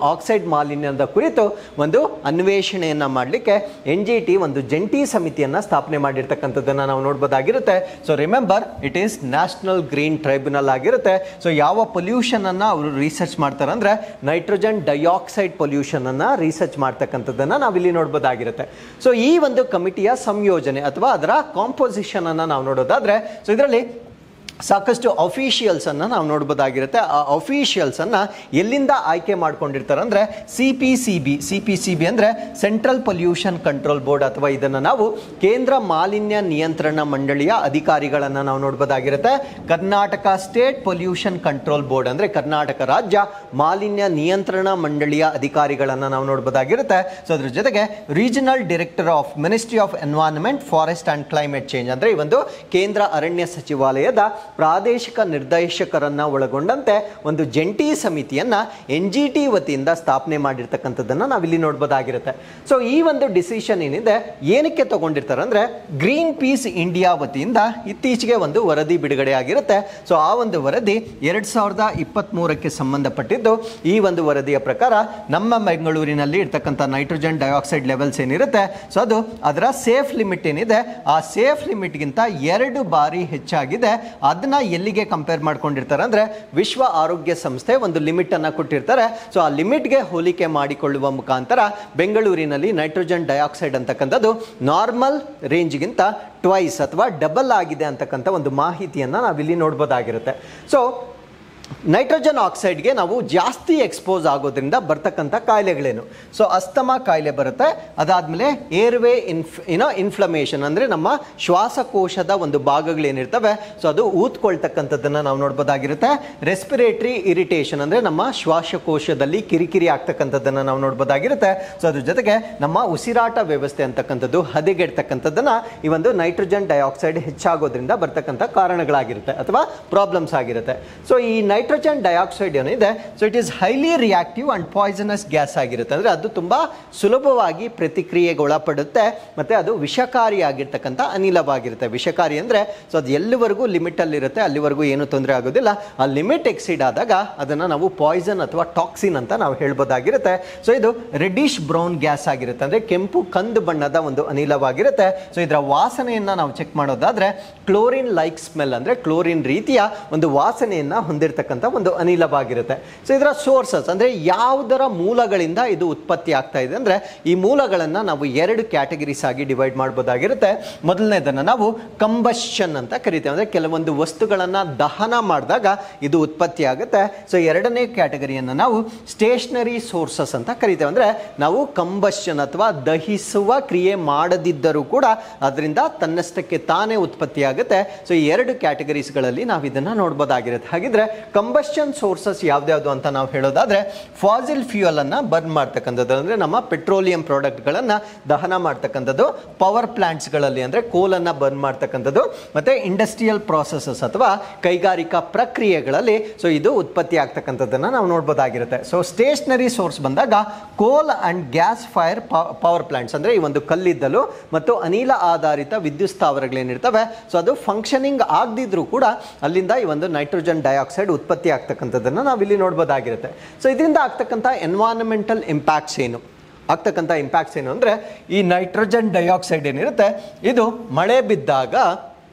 ಆಕ್ಸೈಡ್ ಮಾಲಿನ್ಯದ ಕುರಿತು ಒಂದು ಅನ್ವೇಷಣೆಯನ್ನು ಮಾಡಲಿಕ್ಕೆ NGT ಒಂದು ಜಂಟಿ ಸಮಿತಿಯನ್ನು ಸ್ಥಾಪನೆ ಮಾಡಿರ್ತಕ್ಕಂಥದ್ದನ್ನು ನಾವು ನೋಡ್ಬೋದಾಗಿರುತ್ತೆ. So remember, it is national green tribunal ಆಗಿರುತ್ತೆ. ಸೊ ಯಾವ ಪೊಲ್ಯೂಷನ್ ಅನ್ನು ಅವರು ರಿಸರ್ಚ್ ಮಾಡ್ತಾರೆ ಅಂದರೆ ನೈಟ್ರೋಜನ್ ಡೈಆಕ್ಸೈಡ್ ಪೊಲ್ಯೂಷನ್ ಅನ್ನು ರಿಸರ್ಚ್ ಮಾಡ್ತಕ್ಕಂಥದ್ದನ್ನು ನಾವಿಲ್ಲಿ ನೋಡ್ಬೋದಾಗಿರುತ್ತೆ. ಸೊ ಈ ಒಂದು ಕಮಿಟಿಯ ಸಂಯೋಜನೆ ಅಥವಾ ಅದರ ಕಾಂಪೋಸಿಷನ್ ಅನ್ನು ನಾವು ನೋಡೋದಾದ್ರೆ, ಸೊ ಇದರಲ್ಲಿ ಸಾಕಷ್ಟು ಅಫಿಷಿಯಲ್ಸ್ ಅನ್ನು ನಾವು ನೋಡ್ಬೋದಾಗಿರುತ್ತೆ. ಆ ಅಫಿಷಿಯಲ್ಸ್ ಅನ್ನ ಎಲ್ಲಿಂದ ಆಯ್ಕೆ ಮಾಡ್ಕೊಂಡಿರ್ತಾರೆ ಅಂದರೆ CPCB ಅಂದರೆ ಸೆಂಟ್ರಲ್ ಪೊಲ್ಯೂಷನ್ ಕಂಟ್ರೋಲ್ ಬೋರ್ಡ್ ಅಥವಾ ಇದನ್ನು ನಾವು ಕೇಂದ್ರ ಮಾಲಿನ್ಯ ನಿಯಂತ್ರಣ ಮಂಡಳಿಯ ಅಧಿಕಾರಿಗಳನ್ನು ನಾವು ನೋಡ್ಬೋದಾಗಿರುತ್ತೆ. Karnataka state pollution control board ಅಂದರೆ ಕರ್ನಾಟಕ ರಾಜ್ಯ ಮಾಲಿನ್ಯ ನಿಯಂತ್ರಣ ಮಂಡಳಿಯ ಅಧಿಕಾರಿಗಳನ್ನು ನಾವು ನೋಡ್ಬೋದಾಗಿರುತ್ತೆ. ಸೊ ಅದ್ರ ಜೊತೆಗೆ regional director of ministry of environment, forest and climate change ಅಂದರೆ ಈ ಒಂದು ಕೇಂದ್ರ ಅರಣ್ಯ ಸಚಿವಾಲಯದ ಪ್ರಾದೇಶಿಕ ನಿರ್ದೇಶಕರನ್ನ ಒಳಗೊಂಡಂತೆ ಒಂದು ಜಂಟಿ ಸಮಿತಿಯನ್ನ NGT ವತಿಯಿಂದ ಸ್ಥಾಪನೆ ಮಾಡಿರ್ತಕ್ಕಂಥದ್ದನ್ನು ನಾವಿಲ್ಲಿ ನೋಡ್ಬೋದಾಗಿರುತ್ತೆ. ಸೊ ಈ ಒಂದು ಡಿಸಿಷನ್ ಏನಿದೆ ಏನಕ್ಕೆ ತಗೊಂಡಿರ್ತಾರೆ ಅಂದರೆ, ಗ್ರೀನ್ ಪೀಸ್ ಇಂಡಿಯಾ ವತಿಯಿಂದ ಇತ್ತೀಚೆಗೆ ಒಂದು ವರದಿ ಬಿಡುಗಡೆ ಆಗಿರುತ್ತೆ. ಸೊ ಆ ಒಂದು ವರದಿ 2023ಕ್ಕೆ ಸಂಬಂಧಪಟ್ಟಿದ್ದು. ಈ ಒಂದು ವರದಿಯ ಪ್ರಕಾರ ನಮ್ಮ ಬೆಂಗಳೂರಿನಲ್ಲಿ ಇರ್ತಕ್ಕಂಥ ನೈಟ್ರೋಜನ್ ಡೈಆಕ್ಸೈಡ್ ಲೆವೆಲ್ಸ್ ಏನಿರುತ್ತೆ, ಸೊ ಅದು ಅದರ ಸೇಫ್ ಲಿಮಿಟ್ ಏನಿದೆ ಆ ಸೇಫ್ ಲಿಮಿಟ್ಗಿಂತ 2 ಬಾರಿ ಹೆಚ್ಚಾಗಿದೆ. ಅದನ್ನ ಎಲ್ಲಿಗೆ ಕಂಪೇರ್ ಮಾಡ್ಕೊಂಡಿರ್ತಾರೆ ಅಂದರೆ, ವಿಶ್ವ ಆರೋಗ್ಯ ಸಂಸ್ಥೆ ಒಂದು ಲಿಮಿಟ್ ಅನ್ನ ಕೊಟ್ಟಿರ್ತಾರೆ. ಸೊ ಆ ಲಿಮಿಟ್ಗೆ ಹೋಲಿಕೆ ಮಾಡಿಕೊಳ್ಳುವ ಮುಖಾಂತರ ಬೆಂಗಳೂರಿನಲ್ಲಿ ನೈಟ್ರೋಜನ್ ಡೈಆಕ್ಸೈಡ್ ಅಂತಕ್ಕಂಥದ್ದು ನಾರ್ಮಲ್ ರೇಂಜ್ಗಿಂತ ಟ್ವೈಸ್ ಅಥವಾ ಡಬಲ್ ಆಗಿದೆ ಅಂತಕ್ಕಂಥ ಒಂದು ಮಾಹಿತಿಯನ್ನು ನಾವಿಲ್ಲಿ ನೋಡ್ಬೋದಾಗಿರುತ್ತೆ. ಸೊ ನೈಟ್ರೋಜನ್ ಆಕ್ಸೈಡ್ಗೆ ನಾವು ಜಾಸ್ತಿ ಎಕ್ಸ್ಪೋಸ್ ಆಗೋದ್ರಿಂದ ಬರ್ತಕ್ಕಂಥ ಕಾಯಿಲೆಗಳೇನು? ಸೊ ಅಸ್ತಮಾ ಕಾಯಿಲೆ ಬರುತ್ತೆ. ಅದಾದಮೇಲೆ ಏರ್ವೇ ಇನ್ಫ್ಲಮೇಷನ್ ಅಂದರೆ ನಮ್ಮ ಶ್ವಾಸಕೋಶದ ಒಂದು ಭಾಗಗಳೇನಿರ್ತವೆ ಸೊ ಅದು ಊದ್ಕೊಳ್ತಕ್ಕಂಥದ್ದನ್ನು ನಾವು ನೋಡ್ಬೋದಾಗಿರುತ್ತೆ. ರೆಸ್ಪಿರೇಟರಿ ಇರಿಟೇಷನ್ ಅಂದರೆ ನಮ್ಮ ಶ್ವಾಸಕೋಶದಲ್ಲಿ ಕಿರಿಕಿರಿ ಆಗ್ತಕ್ಕಂಥದ್ದನ್ನು ನಾವು ನೋಡ್ಬೋದಾಗಿರುತ್ತೆ. ಸೊ ಅದ್ರ ಜೊತೆಗೆ ನಮ್ಮ ಉಸಿರಾಟ ವ್ಯವಸ್ಥೆ ಅಂತಕ್ಕಂಥದ್ದು ಹದಗೆಡ್ತಕ್ಕಂಥದ್ದನ್ನು ಈ ಒಂದು ನೈಟ್ರೋಜನ್ ಡೈಆಕ್ಸೈಡ್ ಹೆಚ್ಚಾಗೋದ್ರಿಂದ ಬರ್ತಕ್ಕಂಥ ಕಾರಣಗಳಾಗಿರುತ್ತೆ ಅಥವಾ ಪ್ರಾಬ್ಲಮ್ಸ್ ಆಗಿರುತ್ತೆ. ಸೊ ಈ ನೈಟ್ರೋಜನ್ ಡೈಆಕ್ಸೈಡ್ ಏನಿದೆ, so it is highly reactive and poisonous gas ಆಗಿರುತ್ತೆ. ಅಂದರೆ ಅದು ತುಂಬ ಸುಲಭವಾಗಿ ಪ್ರತಿಕ್ರಿಯೆಗೆ ಒಳಪಡುತ್ತೆ ಮತ್ತು ಅದು ವಿಷಕಾರಿಯಾಗಿರ್ತಕ್ಕಂಥ ಅನಿಲವಾಗಿರುತ್ತೆ. ವಿಷಕಾರಿ ಅಂದರೆ ಸೊ ಅದು ಎಲ್ಲಿವರೆಗೂ ಲಿಮಿಟಲ್ಲಿರುತ್ತೆ ಅಲ್ಲಿವರೆಗೂ ಏನು ತೊಂದರೆ ಆಗೋದಿಲ್ಲ. ಆ ಲಿಮಿಟ್ ಎಕ್ಸಿಡ್ ಆದಾಗ ಅದನ್ನು ನಾವು ಪಾಯ್ಸನ್ ಅಥವಾ ಟಾಕ್ಸಿನ್ ಅಂತ ನಾವು ಹೇಳ್ಬೋದಾಗಿರುತ್ತೆ. ಸೊ ಇದು ರೆಡ್ಡಿಶ್ ಬ್ರೌನ್ ಗ್ಯಾಸ್ ಆಗಿರುತ್ತೆ, ಅಂದರೆ ಕೆಂಪು ಕಂದು ಬಣ್ಣದ ಒಂದು ಅನಿಲವಾಗಿರುತ್ತೆ. ಸೊ ಇದರ ವಾಸನೆಯನ್ನು ನಾವು ಚೆಕ್ ಮಾಡೋದಾದರೆ ಕ್ಲೋರಿನ್ ಲೈಕ್ ಸ್ಮೆಲ್ ಅಂದರೆ ಕ್ಲೋರಿನ್ ರೀತಿಯ ಒಂದು ವಾಸನೆಯನ್ನು ಹೊಂದಿರತಕ್ಕಂಥ ಒಂದು ಅನಿಲವಾಗಿರುತ್ತೆ. ಸೊ ಇದರ ಸೋರ್ಸಸ್ ಅಂದರೆ ಯಾವುದರ ಮೂಲಗಳಿಂದ ಇದು ಉತ್ಪತ್ತಿ ಆಗ್ತಾ ಇದೆ ಅಂದರೆ, ಈ ಮೂಲಗಳನ್ನು ನಾವು 2 ಕ್ಯಾಟಗರೀಸ್ ಆಗಿ ಡಿವೈಡ್ ಮಾಡ್ಬೋದಾಗಿರುತ್ತೆ. ಮೊದಲನೇದನ್ನು ನಾವು ಕಂಬಷನ್ ಅಂತ ಕರಿತೇವೆ, ಅಂದರೆ ಕೆಲವೊಂದು ವಸ್ತುಗಳನ್ನು ದಹನ ಮಾಡಿದಾಗ ಇದು ಉತ್ಪತ್ತಿ ಆಗುತ್ತೆ. ಸೊ ಎರಡನೇ ಕ್ಯಾಟಗರಿಯನ್ನು ನಾವು ಸ್ಟೇಷನರಿ ಸೋರ್ಸಸ್ ಅಂತ ಕರಿತೇವೆ, ಅಂದರೆ ನಾವು ಕಂಬಷನ್ ಅಥವಾ ದಹಿಸುವ ಕ್ರಿಯೆ ಮಾಡದಿದ್ದರೂ ಕೂಡ ಅದರಿಂದ ತನ್ನಷ್ಟಕ್ಕೆ ತಾನೇ ಉತ್ಪತ್ತಿ ಆಗುತ್ತೆ. ಸೊ ಈ 2 ಕ್ಯಾಟಗರೀಸ್ಗಳಲ್ಲಿ ನಾವು ಇದನ್ನು ನೋಡ್ಬೋದಾಗಿರುತ್ತೆ. ಹಾಗಿದ್ರೆ ಕಂಬಷನ್ ಸೋರ್ಸಸ್ ಯಾವ್ದ್ಯಾವುದು ಅಂತ ನಾವು ಹೇಳೋದಾದ್ರೆ, ಫಾಸಿಲ್ ಫ್ಯೂಯಲ್ ಅನ್ನ ಬರ್ನ್ ಮಾಡ್ತಕ್ಕಂಥದ್ದು ಅಂದರೆ ನಮ್ಮ ಪೆಟ್ರೋಲಿಯಂ ಪ್ರಾಡಕ್ಟ್ಗಳನ್ನು ದಹನ ಮಾಡ್ತಕ್ಕಂಥದ್ದು, ಪವರ್ ಪ್ಲಾಂಟ್ಸ್ಗಳಲ್ಲಿ ಅಂದರೆ ಕೋಲನ್ನು ಬರ್ನ್ ಮಾಡ್ತಕ್ಕಂಥದ್ದು, ಮತ್ತು ಇಂಡಸ್ಟ್ರಿಯಲ್ ಪ್ರಾಸೆಸಸ್ ಅಥವಾ ಕೈಗಾರಿಕಾ ಪ್ರಕ್ರಿಯೆಗಳಲ್ಲಿ ಸೊ ಇದು ಉತ್ಪತ್ತಿ ಆಗ್ತಕ್ಕಂಥದ್ದನ್ನು ನಾವು ನೋಡ್ಬೋದಾಗಿರುತ್ತೆ. ಸೊ ಸ್ಟೇಷನರಿ ಸೋರ್ಸ್ ಬಂದಾಗ ಕೋಲ್ and gas fire power plants ಅಂದರೆ ಈ ಒಂದು ಕಲ್ಲಿದ್ದಲು ಮತ್ತು ಅನಿಲ ಆಧಾರಿತ ವಿದ್ಯುತ್ ಸ್ಥಾವರಗಳೇನಿರ್ತವೆ ಸೊ ಅದು ಫಂಕ್ಷನಿಂಗ್ ಆಗದಿದ್ರೂ ಕೂಡ ಅಲ್ಲಿಂದ ಈ ಒಂದು ನೈಟ್ರೋಜನ್ ಡೈಆಕ್ಸೈಡ್ ಉತ್ಪತ್ತಿ ಆಗ್ತಕ್ಕಂಥದ್ದನ್ನು ನಾವಿಲ್ಲಿ ನೋಡ್ಬೋದಾಗಿರುತ್ತೆ. ಸೊ ಇದರಿಂದ ಆಗ್ತಕ್ಕಂಥ ಎನ್ವೈರನ್ಮೆಂಟಲ್ ಇಂಪ್ಯಾಕ್ಟ್ಸ್ ಏನು ಅಂದರೆ ಈ ನೈಟ್ರೋಜನ್ ಡೈಆಕ್ಸೈಡ್ ಏನಿರುತ್ತೆ ಇದು ಮಳೆ ಬಿದ್ದಾಗ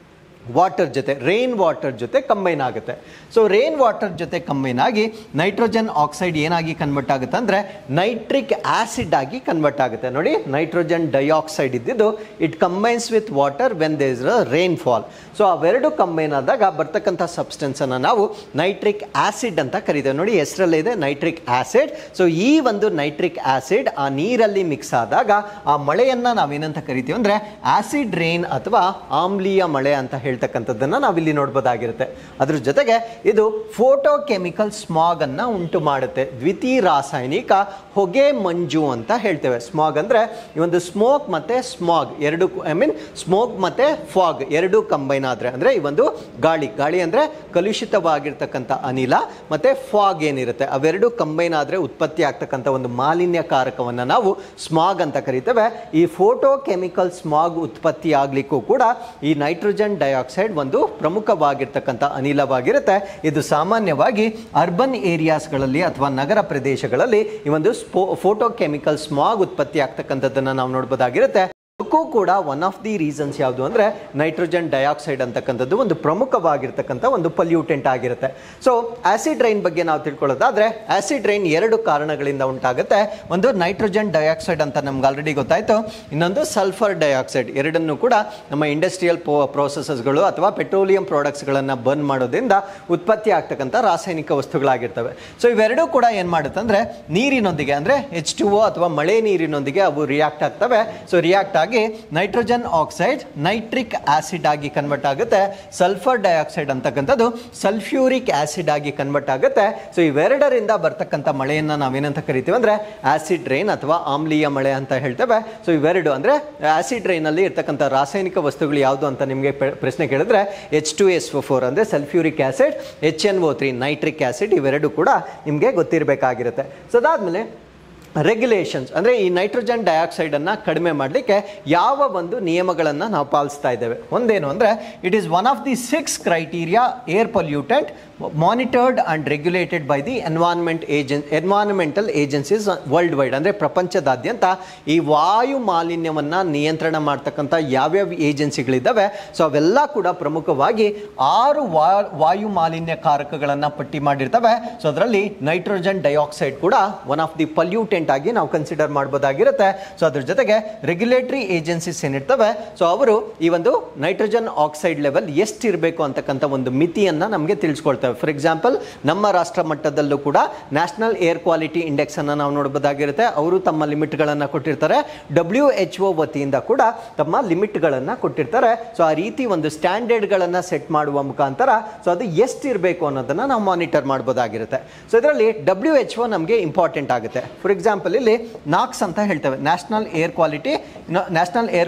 ವಾಟರ್ ಜೊತೆ ರೈನ್ ವಾಟರ್ ಜೊತೆ ಕಂಬೈನ್ ಆಗುತ್ತೆ. ಸೊ ರೈನ್ ವಾಟರ್ ಜೊತೆ ಕಂಬೈನ್ ಆಗಿ ನೈಟ್ರೋಜನ್ ಆಕ್ಸೈಡ್ ಏನಾಗಿ ಕನ್ವರ್ಟ್ ಆಗುತ್ತೆ ಅಂದರೆ ನೈಟ್ರಿಕ್ ಆಸಿಡ್ ಆಗಿ ಕನ್ವರ್ಟ್ ಆಗುತ್ತೆ. ನೋಡಿ, ನೈಟ್ರೋಜನ್ ಡೈಆಕ್ಸೈಡ್ ಇದ್ದಿದ್ದು it combines with water when there is a rainfall. So ಅವೆರಡು ಕಂಬೈನ್ ಆದಾಗ ಬರ್ತಕ್ಕಂಥ ಸಬ್ಸ್ಟೆನ್ಸನ್ನು ನಾವು ನೈಟ್ರಿಕ್ ಆಸಿಡ್ ಅಂತ ಕರೀತೇವೆ. ನೋಡಿ, ಹೆಸರಲ್ಲೇ ಇದೆ ನೈಟ್ರಿಕ್ ಆಸಿಡ್. ಸೊ ಈ ಒಂದು ನೈಟ್ರಿಕ್ ಆಸಿಡ್ ಆ ನೀರಲ್ಲಿ ಮಿಕ್ಸ್ ಆದಾಗ ಆ ಮಳೆಯನ್ನು ನಾವೇನಂತ ಕರಿತೀವಿ ಅಂದರೆ ಆಸಿಡ್ ರೈನ್ ಅಥವಾ ಆಮ್ಲೀಯ ಮಳೆ ಅಂತ ಹೇಳ್ತಕ್ಕಂಥದ್ದನ್ನು ನಾವಿಲ್ಲಿ ನೋಡ್ಬೋದಾಗಿರುತ್ತೆ. ಅದ್ರ ಜೊತೆಗೆ ಇದು ಫೋಟೋ ಕೆಮಿಕಲ್ ಸ್ಮಾಗ್ ಅನ್ನ ಉಂಟು ಮಾಡುತ್ತೆ. ದ್ವಿತೀಯ ರಾಸಾಯನಿಕ ಹೊಗೆ ಮಂಜು ಅಂತ ಹೇಳ್ತೇವೆ. ಸ್ಮಾಗ್ ಅಂದ್ರೆ ಈ ಒಂದು ಸ್ಮೋಕ್ ಮತ್ತೆ ಸ್ಮಾಗ್ ಎರಡು ಸ್ಮೋಕ್ ಮತ್ತೆ ಫಾಗ್ ಎರಡು ಕಂಬೈನ್ ಆದ್ರೆ ಅಂದ್ರೆ ಈ ಒಂದು ಗಾಳಿ ಅಂದ್ರೆ ಕಲುಷಿತವಾಗಿರ್ತಕ್ಕಂಥ ಅನಿಲ ಮತ್ತೆ ಫಾಗ್ ಏನಿರುತ್ತೆ ಅವೆರಡು ಕಂಬೈನ್ ಆದ್ರೆ ಉತ್ಪತ್ತಿ ಆಗ್ತಕ್ಕಂಥ ಒಂದು ಮಾಲಿನ್ಯಕಾರಕವನ್ನ ನಾವು ಸ್ಮಾಗ್ ಅಂತ ಕರಿತೇವೆ. ಈ ಫೋಟೋ ಕೆಮಿಕಲ್ ಸ್ಮಾಗ್ ಉತ್ಪತ್ತಿ ಆಗ್ಲಿಕ್ಕೂ ಕೂಡ ಈ ನೈಟ್ರೋಜನ್ ಡೈಆಕ್ಸೈಡ್ ಒಂದು ಪ್ರಮುಖವಾಗಿರ್ತಕ್ಕಂಥ ಅನಿಲವಾಗಿರುತ್ತೆ. ಇದು ಸಾಮಾನ್ಯವಾಗಿ ಅರ್ಬನ್ ಏರಿಯಾಸ್ಗಳಲ್ಲಿ ಅಥವಾ ನಗರ ಪ್ರದೇಶಗಳಲ್ಲಿ ಈ ಒಂದು ಫೋಟೋ ಕೆಮಿಕಲ್ ಸ್ಮಾಗ್ ಉತ್ಪತ್ತಿ ಆಗ್ತಕ್ಕಂಥದ್ದನ್ನು ನಾವು ನೋಡ್ಬೋದಾಗಿರುತ್ತೆ. ಅದಕ್ಕೂ ಕೂಡ ಒನ್ ಆಫ್ ದಿ ರೀಸನ್ಸ್ ಯಾವುದು ಅಂದರೆ ನೈಟ್ರೋಜನ್ ಡೈಆಕ್ಸೈಡ್ ಅಂತಕ್ಕಂಥದ್ದು ಒಂದು ಪ್ರಮುಖವಾಗಿರ್ತಕ್ಕಂಥ ಒಂದು ಪಲ್ಯೂಟೆಂಟ್ ಆಗಿರುತ್ತೆ. ಸೊ ಆಸಿಡ್ ರೈನ್ ಬಗ್ಗೆ ನಾವು ತಿಳ್ಕೊಳ್ಳೋದಾದ್ರೆ ಆಸಿಡ್ ರೈನ್ ಎರಡು ಕಾರಣಗಳಿಂದ ಉಂಟಾಗುತ್ತೆ. ಒಂದು ನೈಟ್ರೋಜನ್ ಡೈಆಕ್ಸೈಡ್ ಅಂತ ನಮ್ಗೆ ಆಲ್ರೆಡಿ ಗೊತ್ತಾಯ್ತು, ಇನ್ನೊಂದು ಸಲ್ಫರ್ ಡೈಆಕ್ಸೈಡ್. ಎರಡನ್ನೂ ಕೂಡ ನಮ್ಮ ಇಂಡಸ್ಟ್ರಿಯಲ್ ಪ್ರೋಸೆಸಸ್ಗಳು ಅಥವಾ ಪೆಟ್ರೋಲಿಯಂ ಪ್ರಾಡಕ್ಟ್ಸ್ಗಳನ್ನು ಬರ್ನ್ ಮಾಡೋದ್ರಿಂದ ಉತ್ಪತ್ತಿ ಆಗ್ತಕ್ಕಂಥ ರಾಸಾಯನಿಕ ವಸ್ತುಗಳಾಗಿರ್ತವೆ. ಸೊ ಇವೆರಡೂ ಕೂಡ ಏನು ಮಾಡುತ್ತೆ ಅಂದರೆ ನೀರಿನೊಂದಿಗೆ ಅಂದರೆ H2O ಅಥವಾ ಮಳೆ ನೀರಿನೊಂದಿಗೆ ಅವು ರಿಯಾಕ್ಟ್ ಆಗ್ತವೆ. ಸೊ ರಿಯಾಕ್ಟ್ ಆಗಿ ನೈಟ್ರೋಜನ್ ಆಕ್ಸೈಡ್ ನೈಟ್ರಿಕ್ ಆಸಿಡ್ ಆಗಿ ಕನ್ವರ್ಟ್ ಆಗುತ್ತೆ. ಸಲ್ಫರ್ ಡೈಆಕ್ಸೈಡ್ ಅಂತಕ್ಕಂಥದ್ದು ಸಲ್ಫ್ಯೂರಿಕ್ ಆಸಿಡ್ ಆಗಿ ಕನ್ವರ್ಟ್ ಆಗುತ್ತೆ. ಸೊ ಇವೆರಡರಿಂದ ಬರ್ತಕ್ಕಂಥ ಮಳೆಯನ್ನು ನಾವೇನಂತ ಕರಿತೀವಿ ಅಂದರೆ ಆಸಿಡ್ ರೈನ್ ಅಥವಾ ಆಮ್ಲೀಯ ಮಳೆ ಅಂತ ಹೇಳ್ತೇವೆ. ಸೊ ಇವೆರಡು ಅಂದರೆ ಆಸಿಡ್ ರೈನ್ ಅಲ್ಲಿ ಇರ್ತಕ್ಕಂಥ ರಾಸಾಯನಿಕ ವಸ್ತುಗಳು ಯಾವುದು ಅಂತ ನಿಮಗೆ ಪ್ರಶ್ನೆ ಕೇಳಿದ್ರೆ H2SO4 ಅಂದರೆ sulphuric acid, HNO3 nitric acid, ಇವೆರಡು ಕೂಡ ನಿಮಗೆ ಗೊತ್ತಿರಬೇಕಾಗಿರುತ್ತೆ. ಸೊ ಅದಾದ್ಮೇಲೆ ರೆಗ್ಯುಲೇಷನ್ಸ್ ಅಂದರೆ ಈ ನೈಟ್ರೋಜನ್ ಡೈಆಕ್ಸೈಡನ್ನು ಕಡಿಮೆ ಮಾಡಲಿಕ್ಕೆ ಯಾವ ಒಂದು ನಿಯಮಗಳನ್ನು ನಾವು ಪಾಲಿಸ್ತಾ ಇದ್ದೇವೆ. ಒಂದೇನು ಅಂದರೆ it is one of the 6 criteria air pollutant monitored and regulated by the environmental agencies world wide. ಅಂದರೆ ಪ್ರಪಂಚದಾದ್ಯಂತ ಈ ವಾಯು ಮಾಲಿನ್ಯವನ್ನು ನಿಯಂತ್ರಣ ಮಾಡ್ತಕ್ಕಂಥ ಯಾವ್ಯಾವ ಏಜೆನ್ಸಿಗಳಿದ್ದಾವೆ ಸೊ ಅವೆಲ್ಲ ಕೂಡ ಪ್ರಮುಖವಾಗಿ 6 ವಾಯು ಮಾಲಿನ್ಯಕಾರಕಗಳನ್ನು ಪಟ್ಟಿ ಮಾಡಿರ್ತವೆ. ಸೊ ಅದರಲ್ಲಿ ನೈಟ್ರೋಜನ್ ಡೈಆಕ್ಸೈಡ್ ಕೂಡ ಒನ್ ಆಫ್ ದಿ ಪಲ್ಯೂಟೆಂಟ್ ಆಗಿ ನಾವು ಕನ್ಸಿಡರ್ ಮಾಡ್ಬೋದಾಗಿರುತ್ತೆ. ಸೊ ಅದ್ರ ಜೊತೆಗೆ ರೆಗ್ಯುಲೇಟರಿ ಏಜೆನ್ಸೀಸ್ ಏನಿರ್ತವೆ ಸೊ ಅವರು ಈ ಒಂದು ನೈಟ್ರೋಜನ್ ಆಕ್ಸೈಡ್ ಲೆವೆಲ್ ಎಷ್ಟಿರಬೇಕು ಅಂತಕ್ಕಂಥ ಒಂದು ಮಿತಿಯನ್ನು ನಮಗೆ ತಿಳಿಸ್ಕೊಳ್ತವೆ. ಫಾರ್ ಎಕ್ಸಾಂಪಲ್ ನಮ್ಮ ರಾಷ್ಟ್ರ ಮಟ್ಟದಲ್ಲೂ ಕೂಡ ನ್ಯಾಷನಲ್ ಏರ್ ಕ್ವಾಲಿಟಿ ಇಂಡೆಕ್ಸ್ ಅನ್ನು ನಾವು ನೋಡಬಹುದಾಗಿರುತ್ತೆ. ಅವರು ತಮ್ಮ ಲಿಮಿಟ್ಗಳನ್ನು ಕೊಟ್ಟಿರ್ತಾರೆ. WHO ವತಿಯಿಂದ ಕೂಡ ತಮ್ಮ ಲಿಮಿಟ್ಗಳನ್ನು ಕೊಟ್ಟಿರ್ತಾರೆ. ಸೊ ಆ ರೀತಿ ಒಂದು ಸ್ಟ್ಯಾಂಡರ್ಡ್ಗಳನ್ನು ಸೆಟ್ ಮಾಡುವ ಮುಖಾಂತರ ಸೊ ಅದು ಎಷ್ಟಿರಬೇಕು ಅನ್ನೋದನ್ನು ನಾವು ಮಾನಿಟರ್ ಮಾಡಬಹುದಾಗಿರುತ್ತೆ. ಸೊ ಇದರಲ್ಲಿ WHO ನಮಗೆ ಇಂಪಾರ್ಟೆಂಟ್ ಆಗುತ್ತೆ. ಫಾರ್ ಎಕ್ಸಾಂಪಲ್ ಇಲ್ಲಿ ನಾಕ್ಸ್ ಅಂತ ಹೇಳ್ತೇವೆ, ನ್ಯಾಷನಲ್ ಏರ್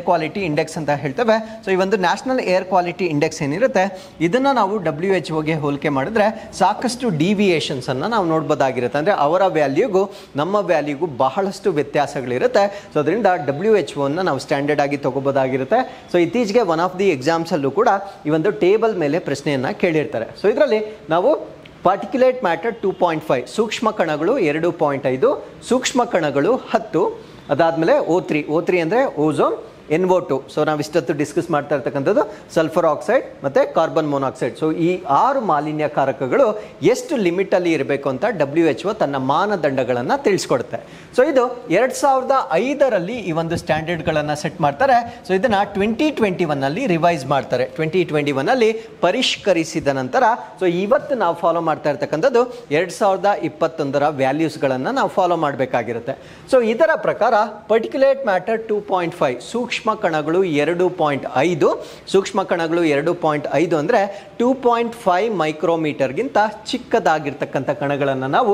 ಕ್ವಾಲಿಟಿ ಇಂಡೆಕ್ಸ್ ಅಂತ ಹೇಳ್ತೇವೆ. ಸೊ ಈ ಒಂದು ನ್ಯಾಷನಲ್ ಏರ್ ಕ್ವಾಲಿಟಿ ಇಂಡೆಕ್ಸ್ ಏನಿರುತ್ತೆ ಇದನ್ನು ನಾವು WHO ಹೋಲಿಕೆ ಮಾಡಿದ್ರೆ ಸಾಕಷ್ಟು ಡಿವಿಯೇಷನ್ಸ್ ಅನ್ನು ನಾವು ನೋಡ್ಬೋದಾಗಿರುತ್ತೆ. ಅಂದರೆ ಅವರ ವ್ಯಾಲ್ಯೂಗೂ ನಮ್ಮ ವ್ಯಾಲ್ಯೂಗೂ ಬಹಳಷ್ಟು ವ್ಯತ್ಯಾಸಗಳಿರುತ್ತೆ. ಸೊ ಅದರಿಂದ WHO ಅನ್ನು ನಾವು ಸ್ಟ್ಯಾಂಡರ್ಡ್ ಆಗಿ ತಗೋಬೋದಾಗಿರುತ್ತೆ. ಸೊ ಇತ್ತೀಚೆಗೆ ಒನ್ ಆಫ್ ದಿ ಎಕ್ಸಾಮ್ಸ್ ಅಲ್ಲೂ ಕೂಡ ಈ ಒಂದು ಟೇಬಲ್ ಮೇಲೆ ಪ್ರಶ್ನೆಯನ್ನು ಕೇಳಿರ್ತಾರೆ. ಸೊ ಇದರಲ್ಲಿ ನಾವು ಪಾರ್ಟಿಕ್ಯುಲೇಟ್ ಮ್ಯಾಟರ್ 2.5, ಸೂಕ್ಷ್ಮ ಕಣಗಳು 2.5, ಸೂಕ್ಷ್ಮ ಕಣಗಳು 10, ಅದಾದಮೇಲೆ O3 ಅಂದರೆ ಓಝೋನ್, NO2. ಸೊ ನಾವು ಇಷ್ಟೊತ್ತು ಡಿಸ್ಕಸ್ ಮಾಡ್ತಾ ಇರ್ತಕ್ಕಂಥದ್ದು ಸಲ್ಫರ್ ಆಕ್ಸೈಡ್ ಮತ್ತು ಕಾರ್ಬನ್ ಮೊನಾಕ್ಸೈಡ್. ಸೊ ಈ 6 ಮಾಲಿನ್ಯಕಾರಕಗಳು ಎಷ್ಟು ಲಿಮಿಟಲ್ಲಿ ಇರಬೇಕು ಅಂತ WHO ತನ್ನ ಮಾನದಂಡಗಳನ್ನು ತಿಳಿಸ್ಕೊಡುತ್ತೆ. ಸೊ ಇದು 2005ರಲ್ಲಿ ಈ ಒಂದು ಸ್ಟ್ಯಾಂಡರ್ಡ್ಗಳನ್ನು ಸೆಟ್ ಮಾಡ್ತಾರೆ. ಸೊ ಇದನ್ನು 2021ನಲ್ಲಿ ರಿವೈಸ್ ಮಾಡ್ತಾರೆ. 2021ನಲ್ಲಿ ಪರಿಷ್ಕರಿಸಿದ ನಂತರ ಸೊ ಇವತ್ತು ನಾವು ಫಾಲೋ ಮಾಡ್ತಾ ಇರ್ತಕ್ಕಂಥದ್ದು 2021ರ ವ್ಯಾಲ್ಯೂಸ್ಗಳನ್ನು ನಾವು ಫಾಲೋ ಮಾಡಬೇಕಾಗಿರುತ್ತೆ. ಸೊ ಇದರ ಪ್ರಕಾರ ಪರ್ಟಿಕ್ಯುಲೇಟ್ ಮ್ಯಾಟರ್ 2.5 ಸೂಕ್ಷ್ಮ ಕಣಗಳು 2.5, ಸೂಕ್ಷ್ಮ ಕಣಗಳು 2.5 ಅಂದರೆ 2.5 ಮೈಕ್ರೋಮೀಟರ್ಗಿಂತ ಚಿಕ್ಕದಾಗಿರ್ತಕ್ಕಂಥ ಕಣಗಳನ್ನು ನಾವು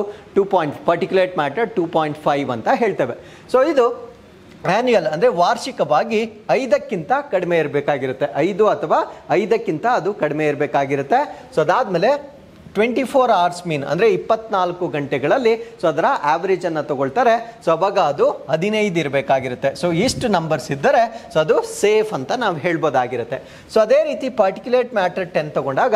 ಪಾರ್ಟಿಕ್ಯುಲೇಟ್ ಮ್ಯಾಟರ್ 2.5 ಅಂತ ಹೇಳ್ತೇವೆ. ಸೊ ಇದು ಆನ್ಯುಯಲ್ ಅಂದರೆ ವಾರ್ಷಿಕವಾಗಿ 5ಕ್ಕಿಂತ ಕಡಿಮೆ ಇರಬೇಕಾಗಿರುತ್ತೆ. 5 ಅಥವಾ 5ಕ್ಕಿಂತ ಅದು ಕಡಿಮೆ ಇರಬೇಕಾಗಿರುತ್ತೆ. ಸೊ ಅದಾದಮೇಲೆ 24 hours ಮೀನ್ ಅಂದರೆ 24 ಗಂಟೆಗಳಲ್ಲಿ ಸೊ ಅದರ ಆವ್ರೇಜ್ ಅನ್ನು ತಗೊಳ್ತಾರೆ. ಸೊ ಅವಾಗ ಅದು 15 ಇರಬೇಕಾಗಿರುತ್ತೆ. ಸೊ ಇಷ್ಟು ನಂಬರ್ಸ್ ಇದ್ದರೆ ಸೊ ಅದು ಸೇಫ್ ಅಂತ ನಾವು ಹೇಳ್ಬೋದಾಗಿರುತ್ತೆ. ಸೊ ಅದೇ ರೀತಿ ಪಾರ್ಟಿಕ್ಯುಲೇಟ್ ಮ್ಯಾಟರ್ 10 ತಗೊಂಡಾಗ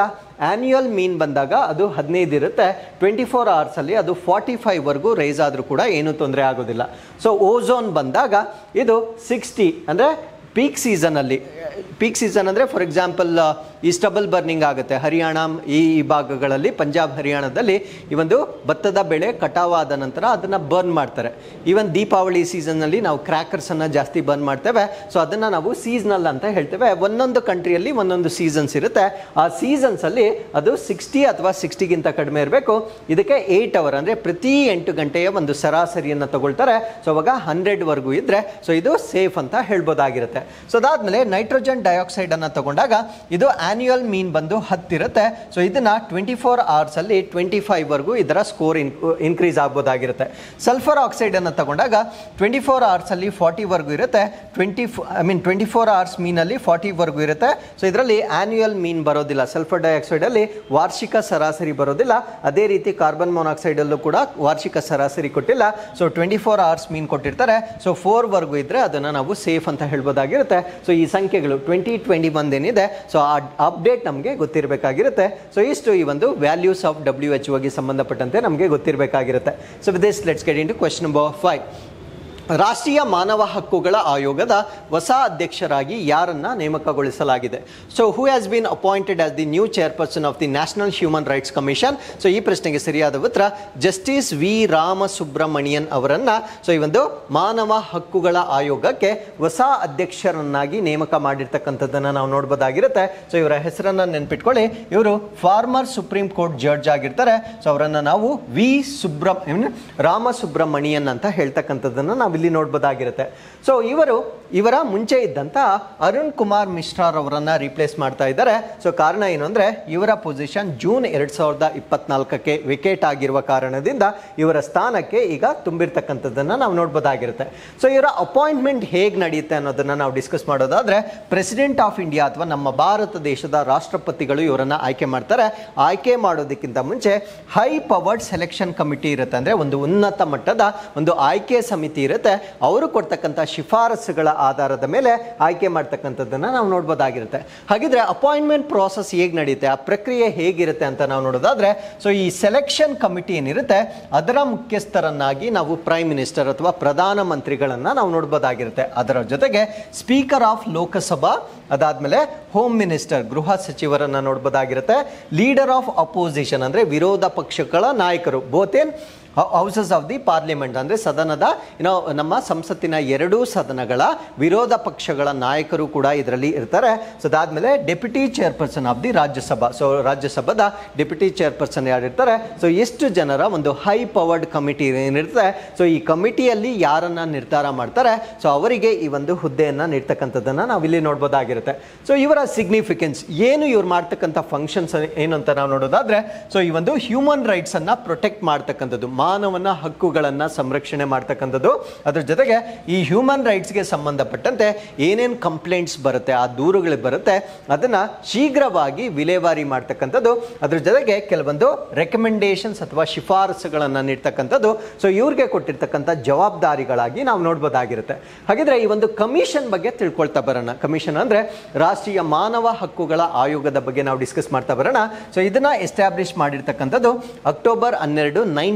ಆನ್ಯುಯಲ್ ಮೀನ್ ಬಂದಾಗ ಅದು 15 ಇರುತ್ತೆ. 24 ಅವರ್ಸಲ್ಲಿ ಅದು 45ವರೆಗೂ ರೈಸ್ ಆದರೂ ಕೂಡ ಏನೂ ತೊಂದರೆ ಆಗೋದಿಲ್ಲ. ಸೊ ಓಝೋನ್ ಬಂದಾಗ ಇದು 60 ಅಂದರೆ ಪೀಕ್ ಸೀಸನ್ ಅಂದರೆ ಫಾರ್ ಎಕ್ಸಾಂಪಲ್ ಈ ಸ್ಟಬಲ್ ಬರ್ನಿಂಗ್ ಆಗುತ್ತೆ ಹರಿಯಾಣ ಈ ಭಾಗಗಳಲ್ಲಿ, ಪಂಜಾಬ್ ಹರಿಯಾಣದಲ್ಲಿ ಈ ಒಂದು ಭತ್ತದ ಬೆಳೆ ಕಟಾವಾದ ನಂತರ ಅದನ್ನು ಬರ್ನ್ ಮಾಡ್ತಾರೆ. ಈವನ್ ದೀಪಾವಳಿ ಸೀಸನ್ನಲ್ಲಿ ನಾವು ಕ್ರ್ಯಾಕರ್ಸನ್ನು ಜಾಸ್ತಿ ಬರ್ನ್ ಮಾಡ್ತೇವೆ. ಸೊ ಅದನ್ನು ನಾವು ಸೀಸನಲ್ ಅಂತ ಹೇಳ್ತೇವೆ. ಒಂದೊಂದು ಕಂಟ್ರಿಯಲ್ಲಿ ಒಂದೊಂದು ಸೀಸನ್ಸ್ ಇರುತ್ತೆ. ಆ ಸೀಸನ್ಸಲ್ಲಿ ಅದು 60 ಅಥವಾ 60ಗಿಂತ ಕಡಿಮೆ ಇರಬೇಕು. ಇದಕ್ಕೆ 8 ಅವರ್ ಅಂದರೆ ಪ್ರತಿ 8 ಗಂಟೆಯ ಒಂದು ಸರಾಸರಿಯನ್ನು ತಗೊಳ್ತಾರೆ. ಸೊ ಅವಾಗ 100ವರೆಗೂ ಇದ್ದರೆ ಸೊ ಇದು ಸೇಫ್ ಅಂತ ಹೇಳ್ಬೋದಾಗಿರುತ್ತೆ. ಸೊ ಅದಾದಮೇಲೆ ನೈಟ್ರೋಜನ್ ಡೈಆಕ್ಸೈಡ್ ಅನ್ನು ತಗೊಂಡಾಗ ಇದು ಆನ್ಯುಯಲ್ ಮೀನ್ ಬಂದು 10 ಇರುತ್ತೆ. ಸೊ ಇದನ್ನ 24 ಅವರ್ಸಲ್ಲಿ 25ವರೆಗೂ ಇದರ ಸ್ಕೋರ್ ಇನ್ಕ್ರೀಸ್ ಆಗ್ಬೋದಾಗಿರುತ್ತೆ. ಸಲ್ಫರ್ ಆಕ್ಸೈಡ್ ಅನ್ನು ತಗೊಂಡಾಗ 24 ಅವರ್ಸಲ್ಲಿ 40ವರೆಗೂ ಇರುತ್ತೆ. 24 ಅವರ್ಸ್ ಮೀನಲ್ಲಿ 40ವರೆಗೂ ಇರುತ್ತೆ. ಸೊ ಇದರಲ್ಲಿ ಆನ್ಯುಯಲ್ ಮೀನ್ ಬರೋದಿಲ್ಲ. ಸಲ್ಫರ್ ಡೈಆಕ್ಸೈಡಲ್ಲಿ ವಾರ್ಷಿಕ ಸರಾಸರಿ ಬರೋದಿಲ್ಲ. ಅದೇ ರೀತಿ ಕಾರ್ಬನ್ ಮೊನಾಕ್ಸೈಡಲ್ಲೂ ಕೂಡ ವಾರ್ಷಿಕ ಸರಾಸರಿ ಕೊಟ್ಟಿಲ್ಲ. ಸೊ 24 ಅವರ್ಸ್ ಮೀನ್ ಕೊಟ್ಟಿರ್ತಾರೆ. ಸೊ 4ವರೆಗೂ ಇದ್ದರೆ ಅದನ್ನು ನಾವು ಸೇಫ್ ಅಂತ ಹೇಳ್ಬೋದಾಗಿರುತ್ತೆ. ಸೊ ಈ ಸಂಖ್ಯೆಗಳು 2021 ಏನಿದೆ ಸೊ ಆ ಅಪ್ಡೇಟ್ ನಮಗೆ ಗೊತ್ತಿರಬೇಕಾಗಿರುತ್ತೆ. ಸೊ ಇಷ್ಟು ಈ ಒಂದು ವ್ಯಾಲ್ಯೂಸ್ ಆಫ್ WHO ಸಂಬಂಧಪಟ್ಟಂತೆ ನಮಗೆ ಗೊತ್ತಿರಬೇಕಾಗಿರುತ್ತೆ. So with this let's get into question number 5. ರಾಷ್ಟ್ರೀಯ ಮಾನವ ಹಕ್ಕುಗಳ ಆಯೋಗದ ಹೊಸ ಅಧ್ಯಕ್ಷರಾಗಿ ಯಾರನ್ನ ನೇಮಕಗೊಳಿಸಲಾಗಿದೆ? So who has been appointed as the new chairperson of the national human rights commission? So ಈ ಪ್ರಶ್ನೆಗೆ ಸರಿಯಾದ ಉತ್ತರ ಜಸ್ಟಿಸ್ ವಿ ರಾಮಸುಬ್ರಮಣಿಯನ್ ಅವರನ್ನ ಸೊ ಈ ಒಂದು ಮಾನವ ಹಕ್ಕುಗಳ ಆಯೋಗಕ್ಕೆ ಹೊಸ ಅಧ್ಯಕ್ಷರನ್ನಾಗಿ ನೇಮಕ ಮಾಡಿರ್ತಕ್ಕಂಥದ್ದನ್ನು ನಾವು ನೋಡ್ಬೋದಾಗಿರುತ್ತೆ. ಸೊ ಇವರ ಹೆಸರನ್ನು ನೆನ್ಪಿಟ್ಕೊಳ್ಳಿ. ಇವರು ಫಾರ್ಮರ್ ಸುಪ್ರೀಂ ಕೋರ್ಟ್ ಜಡ್ಜ್ ಆಗಿರ್ತಾರೆ. ಸೊ ಅವರನ್ನು ನಾವು ರಾಮಸುಬ್ರಮಣಿಯನ್ ಅಂತ ಹೇಳ್ತಕ್ಕಂಥದ್ದನ್ನು ನಾವು ಇಲ್ಲಿ ನೋಡ್ಬೋದಾಗಿರುತ್ತೆ. ಸೊ ಇವರ ಮುಂಚೆ ಇದ್ದಂಥ ಅರುಣ್ ಕುಮಾರ್ ಮಿಶ್ರಾರ್ ಅವರನ್ನ ರಿಪ್ಲೇಸ್ ಮಾಡ್ತಾ ಇದ್ದಾರೆ. ಸೊ ಕಾರಣ ಏನು ಅಂದರೆ ಇವರ ಪೊಸಿಷನ್ ಜೂನ್ 2024ಕ್ಕೆ ವೇಕೇಟ್ ಆಗಿರುವ ಕಾರಣದಿಂದ ಇವರ ಸ್ಥಾನಕ್ಕೆ ಈಗ ತುಂಬಿರ್ತಕ್ಕಂಥದ್ದನ್ನು ನಾವು ನೋಡ್ಬೋದಾಗಿರುತ್ತೆ. ಸೊ ಇವರ ಅಪಾಯಿಂಟ್ಮೆಂಟ್ ಹೇಗೆ ನಡೆಯುತ್ತೆ ಅನ್ನೋದನ್ನು ನಾವು ಡಿಸ್ಕಸ್ ಮಾಡೋದಾದ್ರೆ ಪ್ರೆಸಿಡೆಂಟ್ ಆಫ್ ಇಂಡಿಯಾ ಅಥವಾ ನಮ್ಮ ಭಾರತ ದೇಶದ ರಾಷ್ಟ್ರಪತಿಗಳು ಇವರನ್ನ ಆಯ್ಕೆ ಮಾಡ್ತಾರೆ. ಆಯ್ಕೆ ಮಾಡೋದಕ್ಕಿಂತ ಮುಂಚೆ ಹೈ ಪವರ್ಡ್ ಸೆಲೆಕ್ಷನ್ ಕಮಿಟಿ ಇರುತ್ತೆ. ಅಂದರೆ ಒಂದು ಉನ್ನತ ಮಟ್ಟದ ಒಂದು ಆಯ್ಕೆ ಸಮಿತಿ ಇರುತ್ತೆ. ಅವರು ಕೊಡ್ತಕ್ಕಂಥ ಶಿಫಾರಸುಗಳ ಆಧಾರದ ಮೇಲೆ ಆಯ್ಕೆ ಮಾಡ್ತಕ್ಕಂಥದ್ದನ್ನು ನಾವು ನೋಡ್ಬೋದಾಗಿರುತ್ತೆ. ಹಾಗಿದ್ರೆ ಅಪಾಯಿಂಟ್ಮೆಂಟ್ ಪ್ರಾಸೆಸ್ ಹೇಗೆ ನಡೆಯುತ್ತೆ, ಆ ಪ್ರಕ್ರಿಯೆ ಹೇಗಿರುತ್ತೆ ಅಂತ ನಾವು ನೋಡೋದಾದ್ರೆ ಸೊ ಈ ಸೆಲೆಕ್ಷನ್ ಕಮಿಟಿ ಏನಿರುತ್ತೆ ಅದರ ಮುಖ್ಯಸ್ಥರನ್ನಾಗಿ ನಾವು ಪ್ರೈಮ್ ಮಿನಿಸ್ಟರ್ ಅಥವಾ ಪ್ರಧಾನ ಮಂತ್ರಿಗಳನ್ನ ನಾವು ನೋಡ್ಬೋದಾಗಿರುತ್ತೆ. ಅದರ ಜೊತೆಗೆ ಸ್ಪೀಕರ್ ಆಫ್ ಲೋಕಸಭಾ, ಅದಾದ್ಮೇಲೆ ಹೋಮ್ ಮಿನಿಸ್ಟರ್ ಗೃಹ ಸಚಿವರನ್ನ ನೋಡ್ಬೋದಾಗಿರುತ್ತೆ. ಲೀಡರ್ ಆಫ್ ಅಪೋಸಿಷನ್ ಅಂದ್ರೆ ವಿರೋಧ ಪಕ್ಷಗಳ ನಾಯಕರು, ಬೋತೇನ್ ಹೌಸಸ್ ಆಫ್ ದಿ ಪಾರ್ಲಿಮೆಂಟ್ ಅಂದರೆ ಸದನದ ನಮ್ಮ ಸಂಸತ್ತಿನ ಎರಡೂ ಸದನಗಳ ವಿರೋಧ ಪಕ್ಷಗಳ ನಾಯಕರು ಕೂಡ ಇದರಲ್ಲಿ ಇರ್ತಾರೆ. ಸೊ ಅದಾದ್ಮೇಲೆ deputy chairperson of the Rajya Sabha, so ರಾಜ್ಯಸಭಾದ ಡೆಪ್ಯೂಟಿ ಚೇರ್ಪರ್ಸನ್ ಯಾರಿರ್ತಾರೆ. ಸೊ ಎಷ್ಟು ಜನರ ಒಂದು ಹೈ ಪವರ್ಡ್ ಕಮಿಟಿ ಏನಿರುತ್ತೆ. ಸೊ ಈ ಕಮಿಟಿಯಲ್ಲಿ ಯಾರನ್ನ ನಿರ್ಧಾರ ಮಾಡ್ತಾರೆ ಸೊ ಅವರಿಗೆ ಈ ಒಂದು ಹುದ್ದೆಯನ್ನು ನೀಡ್ತಕ್ಕಂಥದ್ದನ್ನು ನಾವು ಇಲ್ಲಿ ನೋಡ್ಬೋದಾಗಿರುತ್ತೆ. ಸೊ ಇವರ ಸಿಗ್ನಿಫಿಕೆನ್ಸ್ ಏನು, ಇವ್ರು ಮಾಡ್ತಕ್ಕಂಥ ಫಂಕ್ಷನ್ಸ್ ಏನು ಅಂತ ನಾವು ನೋಡೋದಾದ್ರೆ ಸೊ ಈ ಒಂದು ಹ್ಯೂಮನ್ ರೈಟ್ಸ್ ಅನ್ನ ಪ್ರೊಟೆಕ್ಟ್ ಮಾಡ್ತಕ್ಕಂಥದ್ದು, ಮಾನವನ ಹಕ್ಕುಗಳನ್ನು ಸಂರಕ್ಷಣೆ ಮಾಡ್ತಕ್ಕಂಥದ್ದು. ಅದ್ರ ಜೊತೆಗೆ ಈ ಹ್ಯೂಮನ್ ರೈಟ್ಸ್ಗೆ ಸಂಬಂಧಪಟ್ಟಂತೆ ಏನೇನು ಕಂಪ್ಲೇಂಟ್ಸ್ ಬರುತ್ತೆ, ಆ ದೂರುಗಳು ಬರುತ್ತೆ, ಅದನ್ನು ಶೀಘ್ರವಾಗಿ ವಿಲೇವಾರಿ ಮಾಡ್ತಕ್ಕಂಥದ್ದು. ಅದ್ರ ಜೊತೆಗೆ ಕೆಲವೊಂದು ರೆಕಮೆಂಡೇಶನ್ಸ್ ಅಥವಾ ಶಿಫಾರಸುಗಳನ್ನು ನೀಡ್ತಕ್ಕಂಥದ್ದು. ಸೊ ಇವ್ರಿಗೆ ಕೊಟ್ಟಿರ್ತಕ್ಕಂಥ ಜವಾಬ್ದಾರಿಗಳಾಗಿ ನಾವು ನೋಡ್ಬೋದಾಗಿರುತ್ತೆ. ಹಾಗಿದ್ರೆ ಈ ಒಂದು ಕಮಿಷನ್ ಬಗ್ಗೆ ತಿಳ್ಕೊಳ್ತಾ ಬರೋಣ. ಕಮಿಷನ್ ಅಂದರೆ ರಾಷ್ಟ್ರೀಯ ಮಾನವ ಹಕ್ಕುಗಳ ಆಯೋಗದ ಬಗ್ಗೆ ನಾವು ಡಿಸ್ಕಸ್ ಮಾಡ್ತಾ ಬರೋಣ. ಸೊ ಇದನ್ನ ಎಸ್ಟಾಬ್ಲಿಷ್ ಮಾಡಿರ್ತಕ್ಕಂಥದ್ದು ಅಕ್ಟೋಬರ್ 12,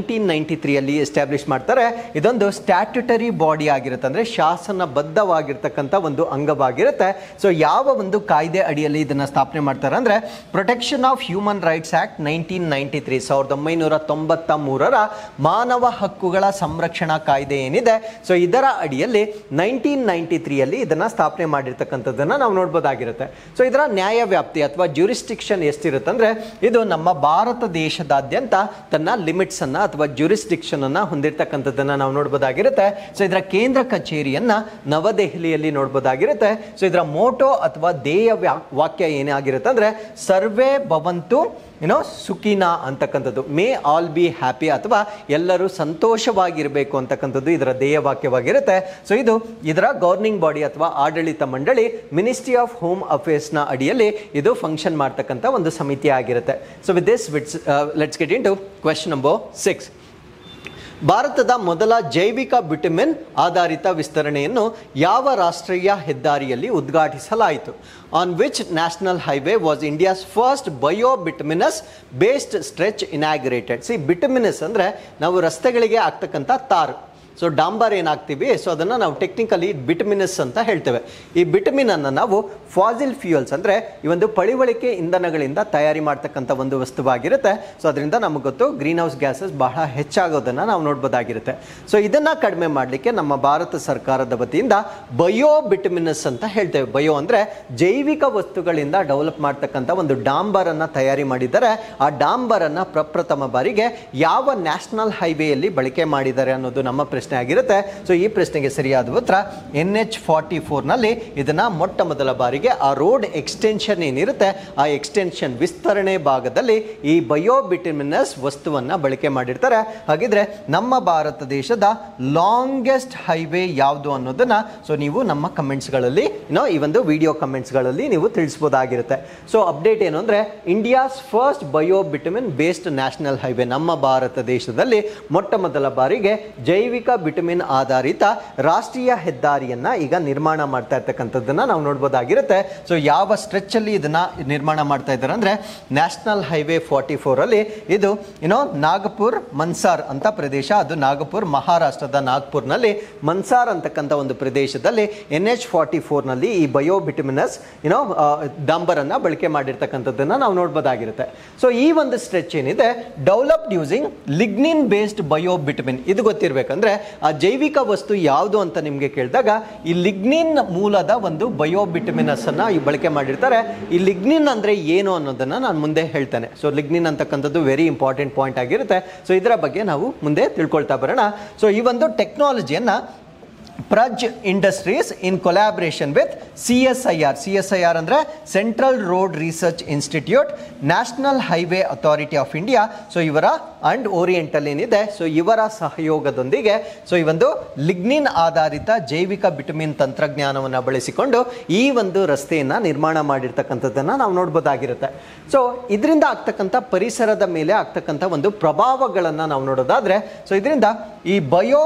1993 ಎಸ್ಟಾಬ್ಲಿಷ್ ಮಾಡ್ತಾರೆ. ಇದೊಂದು ಸ್ಟ್ಯಾಟ್ಯುಟರಿ ಬಾಡಿ ಆಗಿರುತ್ತೆ, ಅಂದರೆ ಶಾಸನಬದ್ಧವಾಗಿರ್ತಕ್ಕಂಥ ಒಂದು ಅಂಗವಾಗಿರುತ್ತೆ. ಸೊ ಯಾವ ಒಂದು ಕಾಯ್ದೆ ಅಡಿಯಲ್ಲಿ ಇದನ್ನು ಸ್ಥಾಪನೆ ಮಾಡ್ತಾರೆ ಅಂದರೆ protection of human rights act 1993, 1993ರ ಮಾನವ ಹಕ್ಕುಗಳ ಸಂರಕ್ಷಣಾ ಕಾಯ್ದೆ ಏನಿದೆ ಸೊ ಇದರ ಅಡಿಯಲ್ಲಿ 1993 ಇದನ್ನು ಸ್ಥಾಪನೆ ಮಾಡಿರ್ತಕ್ಕಂಥದ್ದನ್ನು ನಾವು ನೋಡ್ಬೋದಾಗಿರುತ್ತೆ. ಸೊ ಇದರ ನ್ಯಾಯ ವ್ಯಾಪ್ತಿ ಅಥವಾ ಜ್ಯೂರಿಸ್ಟಿಕ್ಷನ್ ಎಷ್ಟಿರುತ್ತೆ ಅಂದರೆ ಇದು ನಮ್ಮ ಭಾರತ ದೇಶದಾದ್ಯಂತ ತನ್ನ ಲಿಮಿಟ್ಸ್ ಅನ್ನ ಅಥವಾ ಜ್ಯೂರಿಸ್ಡಿಕ್ಷನ್ ಅನ್ನ ಹೊಂದಿರತಕ್ಕಂಥದ್ದನ್ನ ನಾವು ನೋಡ್ಬೋದಾಗಿರುತ್ತೆ. ಸೊ ಇದರ ಕೇಂದ್ರ ಕಚೇರಿಯನ್ನ ನವದೆಹಲಿಯಲ್ಲಿ ನೋಡ್ಬೋದಾಗಿರುತ್ತೆ. ಸೊ ಇದರ ಮೋಟೋ ಅಥವಾ ಧ್ಯೇಯ ವಾಕ್ಯ ಏನೇ ಆಗಿರುತ್ತೆ ಅಂದ್ರೆ ಸರ್ವೇ ಭವಂತು ಸುಖಿನಾ ಅಂತಕ್ಕಂಥದ್ದು, ಮೇ ಆಲ್ ಬಿ ಹ್ಯಾಪಿ ಅಥವಾ ಎಲ್ಲರೂ ಸಂತೋಷವಾಗಿರಬೇಕು ಅಂತಕ್ಕಂಥದ್ದು ಇದರ ಧ್ಯೇಯ ವಾಕ್ಯವಾಗಿರುತ್ತೆ. ಸೊ ಇದು ಇದರ ಗವರ್ನಿಂಗ್ ಬಾಡಿ ಅಥವಾ ಆಡಳಿತ ಮಂಡಳಿ ಮಿನಿಸ್ಟ್ರಿ ಆಫ್ ಹೋಮ್ ಅಫೇರ್ಸ್ ನ ಅಡಿಯಲ್ಲಿ ಇದು ಫಂಕ್ಷನ್ ಮಾಡ್ತಕ್ಕಂಥ ಒಂದು ಸಮಿತಿ ಆಗಿರುತ್ತೆ. So with this let's get into question number 6. ಭಾರತದ ಮೊದಲ ಜೈವಿಕ ಬಿಟುಮಿನ್ ಆಧಾರಿತ ವಿಸ್ತರಣೆಯನ್ನು ಯಾವ ರಾಷ್ಟ್ರೀಯ ಹೆದ್ದಾರಿಯಲ್ಲಿ ಉದ್ಘಾಟಿಸಲಾಯಿತು? On which national highway was India's first bio bituminous based stretch inaugurated? C, bituminous ಅಂದರೆ ನಾವು ರಸ್ತೆಗಳಿಗೆ ಆಗ್ತಕ್ಕಂಥ ತಾರು. ಸೊ ಡಾಂಬರ್ ಏನಾಗ್ತೀವಿ, ಸೊ ಅದನ್ನು ನಾವು ಟೆಕ್ನಿಕಲಿ ಬಿಟುಮಿನಸ್ ಅಂತ ಹೇಳ್ತೇವೆ. ಈ ಬಿಟುಮಿನ್ ಅನ್ನು ನಾವು ಫಾಸಿಲ್ ಫ್ಯೂಯಲ್ಸ್ ಅಂದರೆ ಈ ಒಂದು ಪಳಿವಳಿಕೆ ಇಂಧನಗಳಿಂದ ತಯಾರಿ ಮಾಡ್ತಕ್ಕಂಥ ಒಂದು ವಸ್ತುವಾಗಿರುತ್ತೆ. ಸೊ ಅದರಿಂದ ನಮಗೆ ಗೊತ್ತು ಗ್ರೀನ್ ಹೌಸ್ ಗ್ಯಾಸಸ್ ಬಹಳ ಹೆಚ್ಚಾಗೋದನ್ನು ನಾವು ನೋಡ್ಬೋದಾಗಿರುತ್ತೆ. ಸೊ ಇದನ್ನು ಕಡಿಮೆ ಮಾಡಲಿಕ್ಕೆ ನಮ್ಮ ಭಾರತ ಸರ್ಕಾರದ ವತಿಯಿಂದ ಬಯೋ ಬಿಟುಮಿನಸ್ ಅಂತ ಹೇಳ್ತೇವೆ. ಬಯೋ ಅಂದರೆ ಜೈವಿಕ ವಸ್ತುಗಳಿಂದ ಡೆವಲಪ್ ಮಾಡ್ತಕ್ಕಂಥ ಒಂದು ಡಾಂಬರನ್ನು ತಯಾರಿ ಮಾಡಿದ್ದಾರೆ. ಆ ಡಾಂಬರನ್ನು ಪ್ರಪ್ರಥಮ ಬಾರಿಗೆ ಯಾವ ನ್ಯಾಷನಲ್ ಹೈವೇಯಲ್ಲಿ ಬಳಕೆ ಮಾಡಿದ್ದಾರೆ ಅನ್ನೋದು ನಮ್ಮ ಪ್ರಶ್ನೆ ಆಗಿರುತ್ತೆ. ಸೊ ಈ ಪ್ರಶ್ನೆಗೆ ಸರಿಯಾದ ಉತ್ತರ NH44 ನಲ್ಲಿ ಇದನ್ನ ಮೊಟ್ಟ ಮೊದಲ ಬಾರಿಗೆ ಆ ರೋಡ್ ಎಕ್ಸ್ಟೆನ್ಷನ್ ಏನಿರುತ್ತೆ ಆ ಎಕ್ಸ್ಟೆನ್ಷನ್ ವಿಸ್ತರಣೆ ಭಾಗದಲ್ಲಿ ಈ ಬಯೋ ಬಿಟುಮಿನಸ್ ವಸ್ತುವನ್ನ ಬಳಕೆ ಮಾಡಿರ್ತಾರೆ. ಹಾಗಿದ್ರೆ ನಮ್ಮ ಭಾರತ ದೇಶದ ಲಾಂಗೆಸ್ಟ್ ಹೈವೇ ಯಾವುದು ಅನ್ನೋದನ್ನ ಸೊ ನೀವು ನಮ್ಮ ಕಮೆಂಟ್ಸ್ಗಳಲ್ಲಿ ಈ ಒಂದು ವಿಡಿಯೋ ಕಮೆಂಟ್ಸ್ಗಳಲ್ಲಿ ನೀವು ತಿಳಿಸಬಹುದಾಗಿರುತ್ತೆ. ಸೊ ಅಪ್ಡೇಟ್ ಏನು ಅಂದ್ರೆ India's first bio bitumen based national highway, ನಮ್ಮ ಭಾರತ ದೇಶದಲ್ಲಿ ಮೊಟ್ಟ ಮೊದಲ ಬಾರಿಗೆ ಜೈವಿಕ ಬಿಟುಮಿನ್ ಆಧಾರಿತ ರಾಷ್ಟ್ರೀಯ ಹೆದ್ದಾರಿಯನ್ನ ಈಗ ನಿರ್ಮಾಣ ಮಾಡ್ತಾ ಇರ್ತಕ್ಕಂಥದ್ದನ್ನ ನಾವು ನೋಡ್ಬೋದಾಗಿರುತ್ತೆ. ಸೊ ಯಾವ ಸ್ಟ್ರೆಚ್ ಅಲ್ಲಿ ಇದನ್ನ ನಿರ್ಮಾಣ ಮಾಡ್ತಾ ಇದ್ದಾರೆ ಅಂದ್ರೆ ನ್ಯಾಷನಲ್ ಹೈವೇ 44 ಅಲ್ಲಿ ಇದು ನಾಗಪುರ್ ಮನ್ಸಾರ್ ಅಂತ ಪ್ರದೇಶ, ಅದು ನಾಗಪುರ್ ಮಹಾರಾಷ್ಟ್ರದ ನಾಗ್ಪುರ್ನಲ್ಲಿ ಮನ್ಸಾರ್ ಅಂತಕ್ಕಂಥ ಒಂದು ಪ್ರದೇಶದಲ್ಲಿ NH44 ನಲ್ಲಿ ಈ ಬಯೋ ಬಿಟುಮಿನಸ್ ಡಾಂಬರ್ ಅನ್ನ ಬಳಕೆ ಮಾಡಿರ್ತಕ್ಕಂಥದ್ದನ್ನ ನಾವು ನೋಡ್ಬೋದಾಗಿರುತ್ತೆ. ಸೊ ಈ ಒಂದು ಸ್ಟ್ರೆಚ್ ಏನಿದೆ developed using lignin based bio bitumen, ಇದು ಗೊತ್ತಿರಬೇಕಂದ್ರೆ ಆ ಜೈವಿಕ ವಸ್ತು ಯಾವುದು ಅಂತ ನಿಮಗೆ ಕೇಳಿದಾಗ ಈ ಲಿಗ್ನಿನ್ ಮೂಲದ ಒಂದು ಬಯೋ ಬಿಟುಮಿನಸ್ ಅನ್ನ ಬಳಕೆ ಮಾಡಿರ್ತಾರೆ. ಈ ಲಿಗ್ನಿನ್ ಅಂದ್ರೆ ಏನು ಅನ್ನೋದನ್ನ ನಾನು ಮುಂದೆ ಹೇಳ್ತೇನೆ. ಸೊ ಲಿಗ್ನಿನ್ ಅಂತಕ್ಕಂಥದ್ದು ವೆರಿ ಇಂಪಾರ್ಟೆಂಟ್ ಪಾಯಿಂಟ್ ಆಗಿರುತ್ತೆ. ಸೊ ಇದರ ಬಗ್ಗೆ ನಾವು ಮುಂದೆ ತಿಳ್ಕೊಳ್ತಾ ಬರೋಣ. ಸೊ ಈ ಒಂದು ಟೆಕ್ನಾಲಜಿಯನ್ನ Praj industries in collaboration with CSIR ಅಂದರೆ central road research institute, national highway authority of India, so ಇವರ ಅಂಡ್ ಓರಿಯೆಂಟಲ್ ಏನಿದೆ ಸೊ ಇವರ ಸಹಯೋಗದೊಂದಿಗೆ ಸೊ ಈ ಒಂದು ಲಿಗ್ನಿನ್ ಆಧಾರಿತ ಜೈವಿಕ ಬಿಟುಮಿನ್ ತಂತ್ರಜ್ಞಾನವನ್ನು ಬಳಸಿಕೊಂಡು ಈ ಒಂದು ರಸ್ತೆಯನ್ನು ನಿರ್ಮಾಣ ಮಾಡಿರ್ತಕ್ಕಂಥದ್ದನ್ನು ನಾವು ನೋಡ್ಬೋದಾಗಿರುತ್ತೆ. ಸೊ ಇದರಿಂದ ಆಗ್ತಕ್ಕಂಥ ಪರಿಸರದ ಮೇಲೆ ಆಗ್ತಕ್ಕಂಥ ಒಂದು ಪ್ರಭಾವಗಳನ್ನು ನಾವು ನೋಡೋದಾದರೆ ಸೊ ಇದರಿಂದ ಈ ಬಯೋ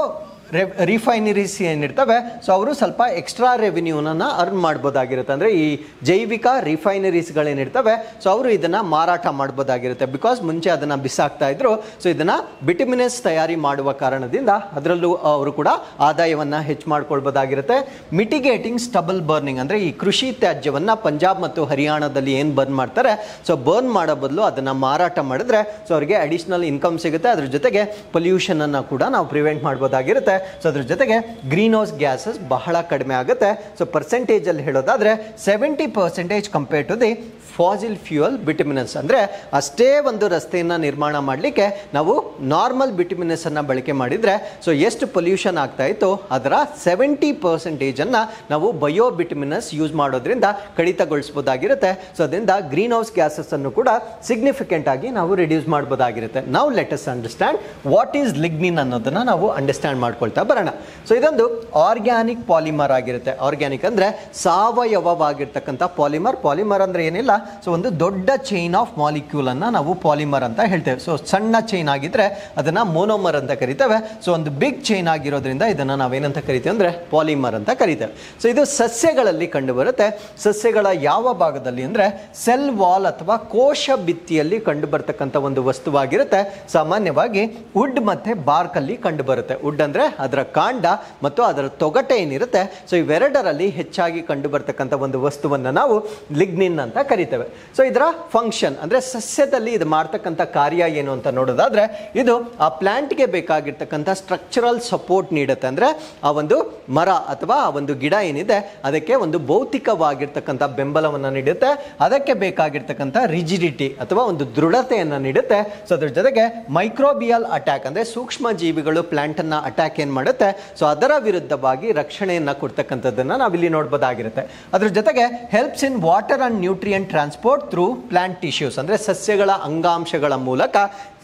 ರಿಫೈನರೀಸ್ ಏನಿರ್ತವೆ ಸೊ ಅವರು ಸ್ವಲ್ಪ ಎಕ್ಸ್ಟ್ರಾ ರೆವಿನ್ಯೂನ ಅರ್ನ್ ಮಾಡ್ಬೋದಾಗಿರುತ್ತೆ. ಅಂದರೆ ಈ ಜೈವಿಕ ರಿಫೈನರೀಸ್ಗಳೇನಿರ್ತವೆ ಸೊ ಅವರು ಇದನ್ನು ಮಾರಾಟ ಮಾಡ್ಬೋದಾಗಿರುತ್ತೆ. ಬಿಕಾಸ್ ಮುಂಚೆ ಅದನ್ನು ಬಿಸಾಕ್ತಾ ಇದ್ರು. ಸೊ ಇದನ್ನು ಬಿಟುಮಿನಸ್ ತಯಾರಿ ಮಾಡುವ ಕಾರಣದಿಂದ ಅದರಲ್ಲೂ ಅವರು ಕೂಡ ಆದಾಯವನ್ನು ಹೆಚ್ಚು ಮಾಡ್ಕೊಳ್ಬೋದಾಗಿರುತ್ತೆ. ಮಿಟಿಗೇಟಿಂಗ್ ಸ್ಟಬಲ್ ಬರ್ನಿಂಗ್ ಅಂದರೆ ಈ ಕೃಷಿ ತ್ಯಾಜ್ಯವನ್ನು ಪಂಜಾಬ್ ಮತ್ತು ಹರಿಯಾಣದಲ್ಲಿ ಏನು ಬರ್ನ್ ಮಾಡ್ತಾರೆ ಸೊ ಬರ್ನ್ ಮಾಡೋ ಬದಲು ಅದನ್ನು ಮಾರಾಟ ಮಾಡಿದ್ರೆ ಸೊ ಅವರಿಗೆ ಅಡಿಷನಲ್ ಇನ್ಕಮ್ ಸಿಗುತ್ತೆ. ಅದ್ರ ಜೊತೆಗೆ ಪೊಲ್ಯೂಷನನ್ನು ಕೂಡ ನಾವು ಪ್ರಿವೆಂಟ್ ಮಾಡ್ಬೋದಾಗಿರುತ್ತೆ. ಸೊ ಅದ್ರ ಜೊತೆಗೆ ಗ್ರೀನ್ ಹೌಸ್ ಗ್ಯಾಸಸ್ ಬಹಳ ಕಡಿಮೆ ಆಗುತ್ತೆ. ಸೊ ಪರ್ಸೆಂಟೇಜ್ ಅಲ್ಲಿ ಹೇಳೋದಾದ್ರೆ 70% compare to the fossil fuel bituminous. ಅಂದರೆ ಅಷ್ಟೇ ಒಂದು ರಸ್ತೆಯನ್ನು ನಿರ್ಮಾಣ ಮಾಡಲಿಕ್ಕೆ ನಾವು ನಾರ್ಮಲ್ ಬಿಟುಮಿನಸ್ ಅನ್ನು ಬಳಕೆ ಮಾಡಿದರೆ ಸೊ ಎಷ್ಟು ಪೊಲ್ಯೂಷನ್ ಆಗ್ತಾ ಇತ್ತು ಅದರ 70% ನಾವು ಬಯೋ ಬಿಟುಮಿನಸ್ ಯೂಸ್ ಮಾಡೋದ್ರಿಂದ ಕಡಿತಗೊಳಿಸಬಹುದಾಗಿರುತ್ತೆ. ಸೊ ಅದರಿಂದ ಗ್ರೀನ್ ಹೌಸ್ ಗ್ಯಾಸಸ್ ಅನ್ನು ಕೂಡ ಸಿಗ್ನಿಫಿಕೆಂಟ್ ಆಗಿ ನಾವು ರಿಡ್ಯೂಸ್ ಮಾಡಬಹುದಾಗಿರುತ್ತೆ. ನಾವು let us understand what is lignin ಅನ್ನೋದನ್ನ ನಾವು ಅಂಡರ್ಸ್ಟ್ಯಾಂಡ್ ಮಾಡ್ಕೊಳ್ತಾ ಬರೋಣ. ಸೊ ಇದೊಂದು ಆರ್ಗ್ಯಾನಿಕ್ ಪಾಲಿಮರ್ ಆಗಿರುತ್ತೆ. ಆರ್ಗ್ಯಾನಿಕ್ ಅಂದರೆ ಸಾವಯವವಾಗಿರ್ತಕ್ಕಂಥ ಪಾಲಿಮರ್. ಪಾಲಿಮರ್ ಅಂದರೆ ಏನಿಲ್ಲ ಸೊ ಒಂದು ದೊಡ್ಡ ಚೈನ್ ಆಫ್ ಮಾಲಿಕ್ಯೂಲ್ ಅನ್ನ ನಾವು ಪಾಲಿಮರ್ ಅಂತ ಹೇಳ್ತೇವೆ. ಸೊ ಸಣ್ಣ ಚೈನ್ ಆಗಿದ್ರೆ ಅದನ್ನ ಮೋನೋಮರ್ ಅಂತ ಕರಿತೇವೆ. ಸೊ ಒಂದು ಬಿಗ್ ಚೈನ್ ಆಗಿರೋದ್ರಿಂದ ಇದನ್ನ ನಾವೇನಂತ ಕರಿತೇವೆ ಅಂದ್ರೆ ಪಾಲಿಮರ್ ಅಂತ ಕರಿತೇವೆ. ಸೊ ಇದು ಸಸ್ಯಗಳಲ್ಲಿ ಕಂಡು ಬರುತ್ತೆ. ಸಸ್ಯಗಳ ಯಾವ ಭಾಗದಲ್ಲಿ ಅಂದ್ರೆ ಸೆಲ್ ವಾಲ್ ಅಥವಾ ಕೋಶ ಭಿತ್ತಿಯಲ್ಲಿ ಕಂಡು ಬರ್ತಕ್ಕಂಥ ಒಂದು ವಸ್ತುವಾಗಿರುತ್ತೆ. ಸಾಮಾನ್ಯವಾಗಿ ವುಡ್ ಮತ್ತೆ ಬಾರ್ಕ್ ಅಲ್ಲಿ ಕಂಡು ಬರುತ್ತೆ. ವುಡ್ ಅಂದ್ರೆ ಅದರ ಕಾಂಡ ಮತ್ತು ಅದರ ತೊಗಟೆ ಏನಿರುತ್ತೆ, ಸೊ ಇವೆರಡರಲ್ಲಿ ಹೆಚ್ಚಾಗಿ ಕಂಡು ಬರ್ತಕ್ಕಂಥ ಒಂದು ವಸ್ತುವನ್ನು ನಾವು ಲಿಗ್ನಿನ್ ಅಂತ ಕರಿತೇವೆ. ಸೊ ಇದರ ಫಂಕ್ಷನ್ ಅಂದರೆ ಸಸ್ಯದಲ್ಲಿ ಇದು ಮಾಡ್ತಕ್ಕಂಥ ಕಾರ್ಯ ಏನು ಅಂತ ನೋಡೋದಾದ್ರೆ, ಇದು ಆ ಪ್ಲಾಂಟ್ಗೆ ಬೇಕಾಗಿರ್ತಕ್ಕಂಥ ಸ್ಟ್ರಕ್ಚರಲ್ ಸಪೋರ್ಟ್ ನೀಡುತ್ತೆ. ಅಂದರೆ ಆ ಒಂದು ಮರ ಅಥವಾ ಆ ಒಂದು ಗಿಡ ಏನಿದೆ ಅದಕ್ಕೆ ಒಂದು ಭೌತಿಕವಾಗಿರ್ತಕ್ಕಂಥ ಬೆಂಬಲವನ್ನು ನೀಡುತ್ತೆ, ಅದಕ್ಕೆ ಬೇಕಾಗಿರ್ತಕ್ಕಂಥ ರಿಜಿಡಿಟಿ ಅಥವಾ ಒಂದು ದೃಢತೆಯನ್ನು ನೀಡುತ್ತೆ. ಸೊ ಅದ್ರ ಜೊತೆಗೆ ಮೈಕ್ರೋಬಿಯಲ್ ಅಟ್ಯಾಕ್ ಅಂದರೆ ಸೂಕ್ಷ್ಮ ಜೀವಿಗಳು ಪ್ಲಾಂಟ್ ಅನ್ನ ಅಟ್ಯಾಕ್ ಏನ್ ಮಾಡುತ್ತೆ, ಸೊ ಅದರ ವಿರುದ್ಧವಾಗಿ ರಕ್ಷಣೆಯನ್ನ ಕೊಡ್ತಕ್ಕಂಥದ್ದನ್ನ ನಾವಿಲ್ಲಿ ನೋಡಬಹುದಾಗಿರುತ್ತೆ. ಅದ್ರ ಜೊತೆಗೆ helps in water and nutrient transport through plant tissues ಅಂದರೆ ಸಸ್ಯಗಳ ಅಂಗಾಂಶಗಳ ಮೂಲಕ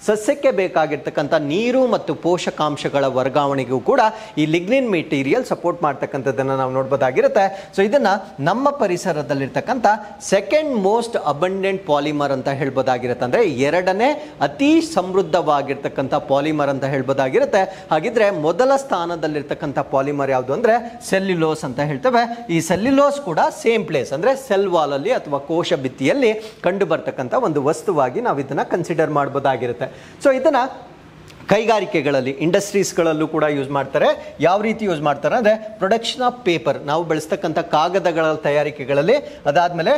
ಸಸ್ಯಕ್ಕೆ ಬೇಕಾಗಿರ್ತಕ್ಕಂಥ ನೀರು ಮತ್ತು ಪೋಷಕಾಂಶಗಳ ವರ್ಗಾವಣೆಗೂ ಕೂಡ ಈ ಲಿಗ್ನಿನ್ ಮೆಟೀರಿಯಲ್ ಸಪೋರ್ಟ್ ಮಾಡ್ತಕ್ಕಂಥದ್ದನ್ನು ನಾವು ನೋಡ್ಬೋದಾಗಿರುತ್ತೆ. ಸೊ ಇದನ್ನ ನಮ್ಮ ಪರಿಸರದಲ್ಲಿರ್ತಕ್ಕಂಥ ಸೆಕೆಂಡ್ ಮೋಸ್ಟ್ ಅಬಂಡೆಂಟ್ ಪಾಲಿಮರ್ ಅಂತ ಹೇಳ್ಬೋದಾಗಿರುತ್ತೆ. ಅಂದರೆ ಎರಡನೇ ಅತಿ ಸಮೃದ್ಧವಾಗಿರ್ತಕ್ಕಂಥ ಪಾಲಿಮರ್ ಅಂತ ಹೇಳ್ಬೋದಾಗಿರುತ್ತೆ. ಹಾಗಿದ್ರೆ ಮೊದಲ ಸ್ಥಾನದಲ್ಲಿರ್ತಕ್ಕಂಥ ಪಾಲಿಮರ್ ಯಾವುದು ಅಂದರೆ ಸೆಲ್ಯುಲೋಸ್ ಅಂತ ಹೇಳ್ತೇವೆ. ಈ ಸೆಲ್ಯುಲೋಸ್ ಕೂಡ ಸೇಮ್ ಪ್ಲೇಸ್ ಅಂದರೆ ಸೆಲ್ ವಾಲ್ ಅಲ್ಲಿ ಅಥವಾ ಕೋಶ ಭಿತ್ತಿಯಲ್ಲಿ ಕಂಡು ಬರ್ತಕ್ಕಂಥ ಒಂದು ವಸ್ತುವಾಗಿ ನಾವು ಇದನ್ನ ಕನ್ಸಿಡರ್ ಮಾಡಬಹುದಾಗಿರುತ್ತೆ. ಸೊ ಇದನ್ನ ಕೈಗಾರಿಕೆಗಳಲ್ಲಿ ಇಂಡಸ್ಟ್ರೀಸ್ಗಳಲ್ಲೂ ಕೂಡ ಯೂಸ್ ಮಾಡ್ತಾರೆ. ಯಾವ ರೀತಿ ಯೂಸ್ ಮಾಡ್ತಾರೆ ಅಂದರೆ ಪ್ರೊಡಕ್ಷನ್ ಆಫ್ ಪೇಪರ್, ನಾವು ಬಳಸ್ತಕ್ಕಂಥ ಕಾಗದಗಳ ತಯಾರಿಕೆಗಳಲ್ಲಿ, ಅದಾದಮೇಲೆ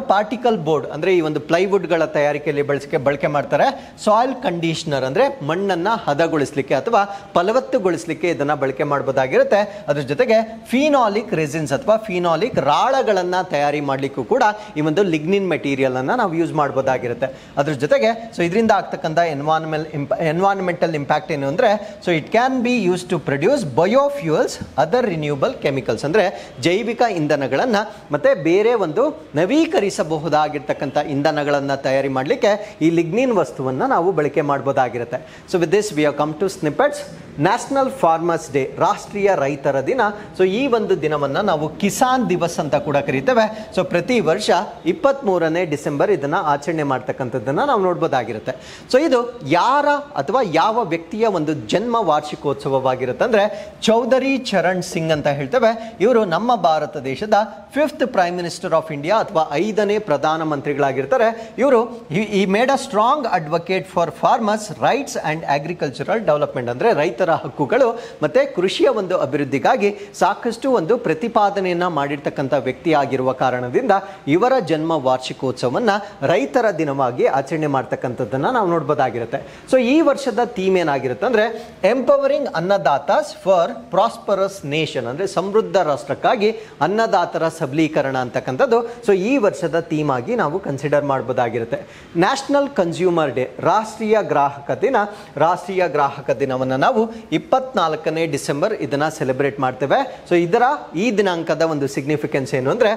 ಪಾರ್ಟಿಕಲ್ ಬೋರ್ಡ್ ಅಂದರೆ ಈ ಒಂದು ಪ್ಲೈವುಡ್ಗಳ ತಯಾರಿಕೆಯಲ್ಲಿ ಬಳಕೆ ಮಾಡ್ತಾರೆ. ಸಾಯಿಲ್ ಕಂಡೀಷನರ್ ಅಂದರೆ ಮಣ್ಣನ್ನು ಹದಗೊಳಿಸಲಿಕ್ಕೆ ಅಥವಾ ಫಲವತ್ತುಗೊಳಿಸಲಿಕ್ಕೆ ಇದನ್ನು ಬಳಕೆ ಮಾಡಬಹುದಾಗಿರುತ್ತೆ. ಅದ್ರ ಜೊತೆಗೆ ಫಿನಾಲಿಕ್ ರೆಸಿನ್ಸ್ ಅಥವಾ ಫಿನಾಲಿಕ್ ರಾಳಗಳನ್ನು ತಯಾರಿ ಮಾಡಲಿಕ್ಕೂ ಕೂಡ ಈ ಒಂದು ಲಿಗ್ನಿನ್ ಮೆಟೀರಿಯಲ್ ಅನ್ನು ನಾವು ಯೂಸ್ ಮಾಡಬಹುದಾಗಿರುತ್ತೆ. ಅದ್ರ ಜೊತೆಗೆ ಸೊ ಇದರಿಂದ ಆಗ್ತಕ್ಕಂಥ ಎನ್ವೈರನ್ಮೆಂಟಲ್ ಇಂಪ್ಯಾಕ್ಟ್ ಏನು ಅಂದರೆ, so it can be use to produce biofuels, other renewable chemicals ಅಂದರೆ ಜೈವಿಕ ಇಂಧನಗಳನ್ನು ಮತ್ತೆ ಬೇರೆ ಒಂದು ನವೀಕರಿಸಬಹುದಾಗಿರ್ತಕ್ಕಂಥ ಇಂಧನಗಳನ್ನು ತಯಾರಿ ಮಾಡಲಿಕ್ಕೆ ಈ ಲಿಗ್ನಿನ್ ವಸ್ತುವನ್ನು ನಾವು ಬಳಕೆ ಮಾಡಬಹುದಾಗಿರುತ್ತೆ. So with this we have come to snippets. National farmers day, ರಾಷ್ಟ್ರೀಯ ರೈತರ ದಿನ. ಸೊ ಈ ಒಂದು ದಿನವನ್ನು ನಾವು ಕಿಸಾನ್ ದಿವಸ್ ಅಂತ ಕೂಡ ಕರೀತೇವೆ. ಸೊ ಪ್ರತಿ ವರ್ಷ 23ನೇ ಡಿಸೆಂಬರ್ ಇದನ್ನು ಆಚರಣೆ ಮಾಡ್ತಕ್ಕಂಥದ್ದನ್ನು ನಾವು ನೋಡ್ಬೋದಾಗಿರುತ್ತೆ. ಸೊ ಇದು ಯಾರ ಅಥವಾ ಯಾವ ವ್ಯಕ್ತಿಯ ಒಂದು ಜನ್ಮ ವಾರ್ಷಿಕೋತ್ಸವವಾಗಿರುತ್ತೆ ಅಂದರೆ ಚೌಧರಿ ಚರಣ್ ಸಿಂಗ್ ಅಂತ ಹೇಳ್ತೇವೆ. ಇವರು ನಮ್ಮ ಭಾರತ ದೇಶದ 5th prime minister of India ಅಥವಾ 5ನೇ ಪ್ರಧಾನಮಂತ್ರಿಗಳಾಗಿರ್ತಾರೆ. ಇವರು he made a strong advocate for farmers rights and agricultural development ಅಂದರೆ ರೈತರ ಹಕ್ಕುಗಳು ಮತ್ತೆ ಕೃಷಿಯ ಒಂದು ಅಭಿವೃದ್ಧಿಗಾಗಿ ಸಾಕಷ್ಟು ಒಂದು ಪ್ರತಿಪಾದನೆಯನ್ನ ಮಾಡಿರ್ತಕ್ಕಂಥ ವ್ಯಕ್ತಿ ಆಗಿರುವ ಕಾರಣದಿಂದ ಇವರ ಜನ್ಮ ವಾರ್ಷಿಕೋತ್ಸವನ್ನ ರೈತರ ದಿನವಾಗಿ ಆಚರಣೆ ಮಾಡ್ತಕ್ಕಂಥದ್ದನ್ನ ನಾವು ನೋಡಬಹುದಾಗಿರುತ್ತೆ. ಸೊ ಈ ವರ್ಷದ ಥೀಮ್ ಏನಾಗಿರುತ್ತೆ ಅಂದ್ರೆ ಎಂಪವರಿಂಗ್ ಅನ್ನದಾತಾಸ್ ಫಾರ್ ಪ್ರಾಸ್ಪರಸ್ ನೇಷನ್ ಅಂದ್ರೆ ಸಮೃದ್ಧ ರಾಷ್ಟ್ರಕ್ಕಾಗಿ ಅನ್ನದಾತರ ಸಬಲೀಕರಣ ಅಂತಕ್ಕಂಥದ್ದು ಸೊ ಈ ವರ್ಷದ ಥೀಮ್ ಆಗಿ ನಾವು ಕನ್ಸಿಡರ್ ಮಾಡಬಹುದಾಗಿರುತ್ತೆ. ನ್ಯಾಷನಲ್ ಕನ್ಸ್ಯೂಮರ್ ಡೇ, ರಾಷ್ಟ್ರೀಯ ಗ್ರಾಹಕ ದಿನ. ರಾಷ್ಟ್ರೀಯ ಗ್ರಾಹಕ ದಿನವನ್ನು ನಾವು 24ನೇ ಡಿಸೆಂಬರ್ ಇದನ್ನ ಸೆಲೆಬ್ರೇಟ್ ಮಾಡ್ತೇವೆ. ಸೊ ಇದರ ಈ ದಿನಾಂಕದ ಒಂದು ಸಿಗ್ನಿಫಿಕೆನ್ಸ್ ಏನು ಅಂದ್ರೆ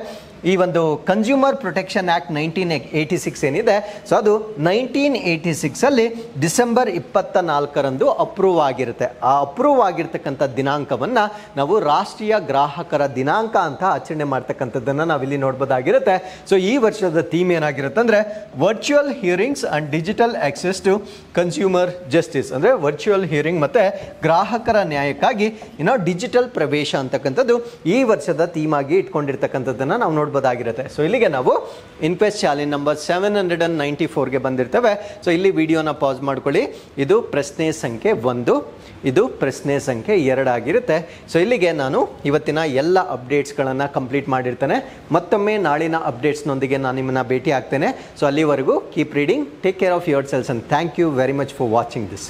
ಈ ಒಂದು ಕನ್ಸ್ಯೂಮರ್ ಪ್ರೊಟೆಕ್ಷನ್ ಆಕ್ಟ್ 1986 ಏನಿದೆ, ಸೊ ಅದು 1986 ಅಲ್ಲಿ ಡಿಸೆಂಬರ್ 24ರಂದು ಅಪ್ರೂವ್ ಆಗಿರುತ್ತೆ. ಆ ಅಪ್ರೂವ್ ಆಗಿರ್ತಕ್ಕಂಥ ದಿನಾಂಕವನ್ನ ನಾವು ರಾಷ್ಟ್ರೀಯ ಗ್ರಾಹಕರ ದಿನಾಂಕ ಅಂತ ಆಚರಣೆ ಮಾಡ್ತಕ್ಕಂಥದ್ದನ್ನ ನಾವಿಲ್ಲಿ ನೋಡ್ಬೋದಾಗಿರುತ್ತೆ. ಸೊ ಈ ವರ್ಷದ ಥೀಮ್ ಏನಾಗಿರುತ್ತೆ ಅಂದ್ರೆ virtual hearings and digital access to consumer justice ಅಂದ್ರೆ ವರ್ಚುವಲ್ ಹಿಯರಿಂಗ್ ಮತ್ತೆ ಗ್ರಾಹಕರ ನ್ಯಾಯಕ್ಕಾಗಿ ಡಿಜಿಟಲ್ ಪ್ರವೇಶ ಅಂತಕ್ಕಂಥದ್ದು ಈ ವರ್ಷದ ಥೀಮ್ ಆಗಿ ಇಟ್ಕೊಂಡಿರ್ತಕ್ಕಂಥದ್ದನ್ನ ನಾವು ನೋಡಬಹುದಾಗಿರುತ್ತೆ. ಸೊ ಇಲ್ಲಿಗೆ ನಾವು ಇನ್ಕ್ವೆಸ್ಟ್ ಚಾಲೆಂಜ್ ನಂಬರ್ 794ಗೆ ಬಂದಿರ್ತೇವೆ. ಸೊ ಇಲ್ಲಿ ವಿಡಿಯೋನ ಪಾಸ್ ಮಾಡ್ಕೊಳ್ಳಿ. ಇದು ಪ್ರಶ್ನೆ ಸಂಖ್ಯೆ 1, ಇದು ಪ್ರಶ್ನೆ ಸಂಖ್ಯೆ 2 ಆಗಿರುತ್ತೆ. ಸೊ ಇಲ್ಲಿಗೆ ನಾನು ಇವತ್ತಿನ ಎಲ್ಲ ಅಪ್ಡೇಟ್ಸ್ಗಳನ್ನು ಕಂಪ್ಲೀಟ್ ಮಾಡಿರ್ತೇನೆ. ಮತ್ತೊಮ್ಮೆ ನಾಳಿನ ಅಪ್ಡೇಟ್ಸ್ನೊಂದಿಗೆ ನಾನು ನಿಮ್ಮನ್ನ ಭೇಟಿ ಆಗ್ತೇನೆ. ಸೊ ಅಲ್ಲಿವರೆಗೂ keep reading, take care of your selves and thank you very much for watching this.